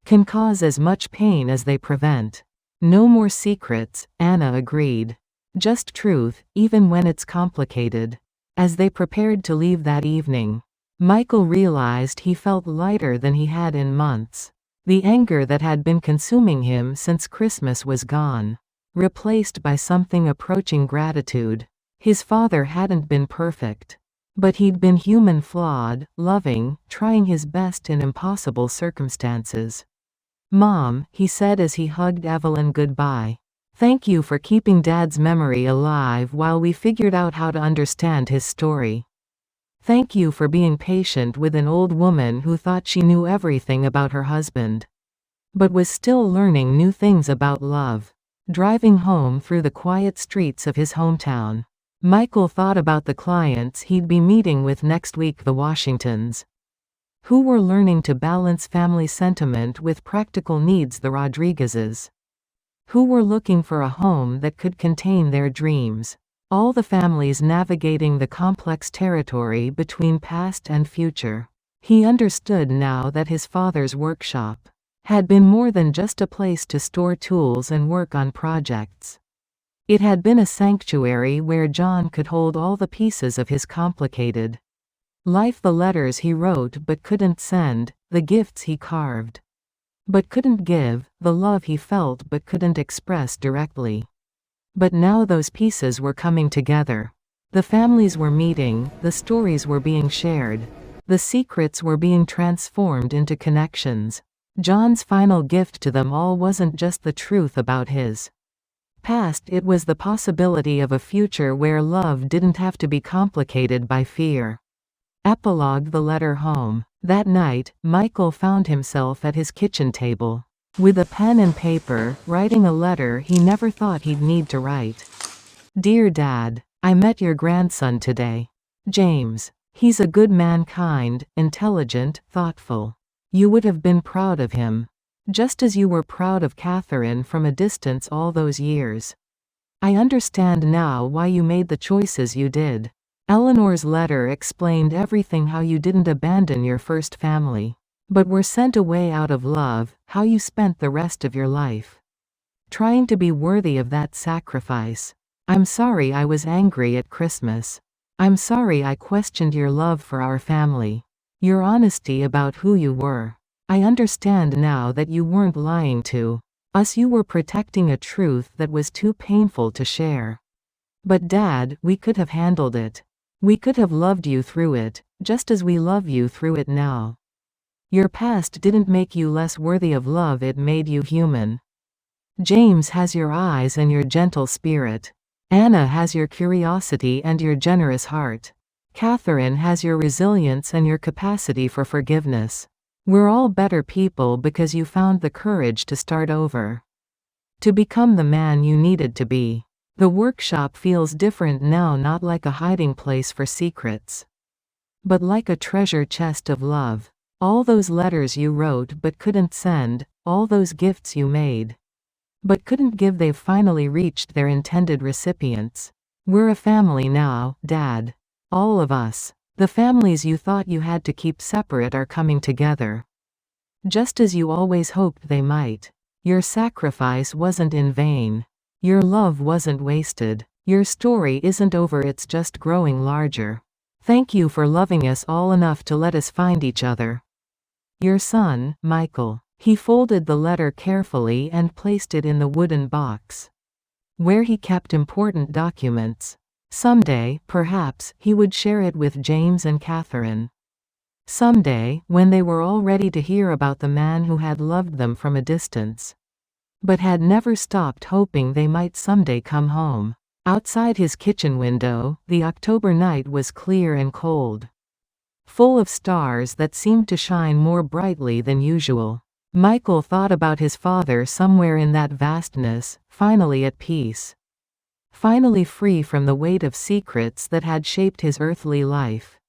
can cause as much pain as they prevent. No more secrets, Anna agreed. Just truth, even when it's complicated. As they prepared to leave that evening, Michael realized he felt lighter than he had in months. The anger that had been consuming him since Christmas was gone, replaced by something approaching gratitude. His father hadn't been perfect, but he'd been human, flawed, loving, trying his best in impossible circumstances. Mom, he said as he hugged Evelyn goodbye. Thank you for keeping Dad's memory alive while we figured out how to understand his story. Thank you for being patient with an old woman who thought she knew everything about her husband, but was still learning new things about love. Driving home through the quiet streets of his hometown, Michael thought about the clients he'd be meeting with next week, the Washingtons, who were learning to balance family sentiment with practical needs, the Rodriguezes, who were looking for a home that could contain their dreams. All the families navigating the complex territory between past and future. He understood now that his father's workshop had been more than just a place to store tools and work on projects. It had been a sanctuary where John could hold all the pieces of his complicated life, the letters he wrote but couldn't send, the gifts he carved but couldn't give, the love he felt but couldn't express directly. But now those pieces were coming together. The families were meeting, the stories were being shared. The secrets were being transformed into connections. John's final gift to them all wasn't just the truth about his past, it was the possibility of a future where love didn't have to be complicated by fear. Epilogue: the letter home. That night, Michael found himself at his kitchen table, with a pen and paper, writing a letter he never thought he'd need to write. Dear Dad, I met your grandson today. James. He's a good man, kind, intelligent, thoughtful. You would have been proud of him. Just as you were proud of Catherine from a distance all those years. I understand now why you made the choices you did. Eleanor's letter explained everything: how you didn't abandon your first family, but were sent away out of love, how you spent the rest of your life trying to be worthy of that sacrifice. I'm sorry I was angry at Christmas. I'm sorry I questioned your love for our family. Your honesty about who you were. I understand now that you weren't lying to us, you were protecting a truth that was too painful to share. But Dad, we could have handled it. We could have loved you through it, just as we love you through it now. Your past didn't make you less worthy of love, it made you human. James has your eyes and your gentle spirit. Anna has your curiosity and your generous heart. Catherine has your resilience and your capacity for forgiveness. We're all better people because you found the courage to start over. To become the man you needed to be. The workshop feels different now, not like a hiding place for secrets, but like a treasure chest of love. All those letters you wrote but couldn't send, all those gifts you made but couldn't give, they've finally reached their intended recipients. We're a family now, Dad. All of us. The families you thought you had to keep separate are coming together. Just as you always hoped they might. Your sacrifice wasn't in vain. Your love wasn't wasted. Your story isn't over, it's just growing larger. Thank you for loving us all enough to let us find each other. Your son, Michael. He folded the letter carefully and placed it in the wooden box, where he kept important documents. Someday, perhaps, he would share it with James and Catherine. Someday, when they were all ready to hear about the man who had loved them from a distance, but had never stopped hoping they might someday come home. Outside his kitchen window, the October night was clear and cold, full of stars that seemed to shine more brightly than usual. Michael thought about his father somewhere in that vastness, finally at peace. Finally free from the weight of secrets that had shaped his earthly life.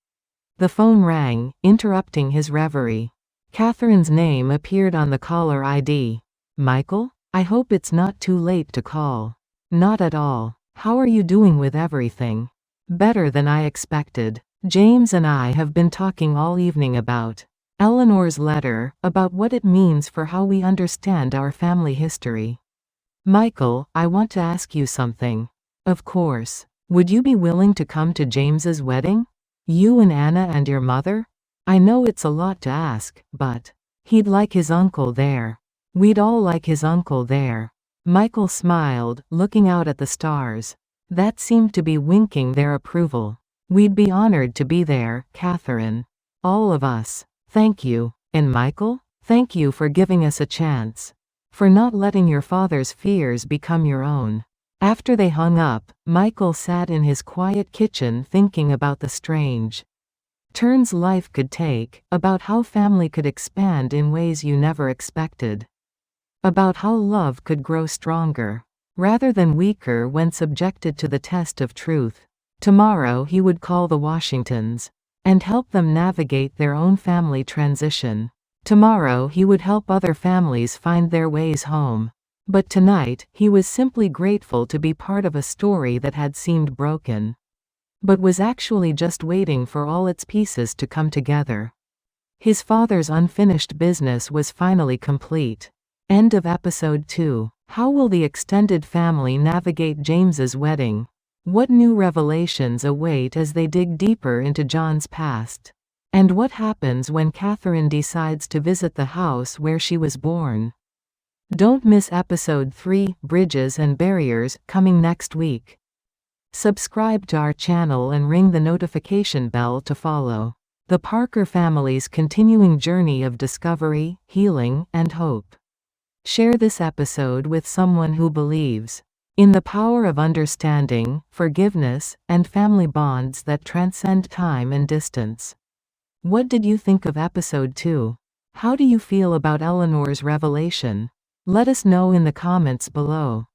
The phone rang, interrupting his reverie. Catherine's name appeared on the caller ID. Michael? I hope it's not too late to call. Not at all. How are you doing with everything? Better than I expected. James and I have been talking all evening about Eleanor's letter, about what it means for how we understand our family history. Michael, I want to ask you something. Of course. Would you be willing to come to James's wedding? You and Anna and your mother? I know it's a lot to ask, but he'd like his uncle there. We'd all like his uncle there. Michael smiled, looking out at the stars. That seemed to be winking their approval. We'd be honored to be there, Catherine. All of us. Thank you. And Michael? Thank you for giving us a chance. For not letting your father's fears become your own. After they hung up, Michael sat in his quiet kitchen thinking about the strange turns life could take, about how family could expand in ways you never expected. About how love could grow stronger, rather than weaker when subjected to the test of truth. Tomorrow he would call the Washingtons and help them navigate their own family transition. Tomorrow he would help other families find their ways home. But tonight, he was simply grateful to be part of a story that had seemed broken, but was actually just waiting for all its pieces to come together. His father's unfinished business was finally complete. End of episode 2. How will the extended family navigate James's wedding? What new revelations await as they dig deeper into John's past? And what happens when Catherine decides to visit the house where she was born? Don't miss episode 3, Bridges and Barriers, coming next week. Subscribe to our channel and ring the notification bell to follow the Parker family's continuing journey of discovery, healing, and hope. Share this episode with someone who believes in the power of understanding, forgiveness, and family bonds that transcend time and distance. What did you think of episode 2? How do you feel about Eleanor's revelation? Let us know in the comments below.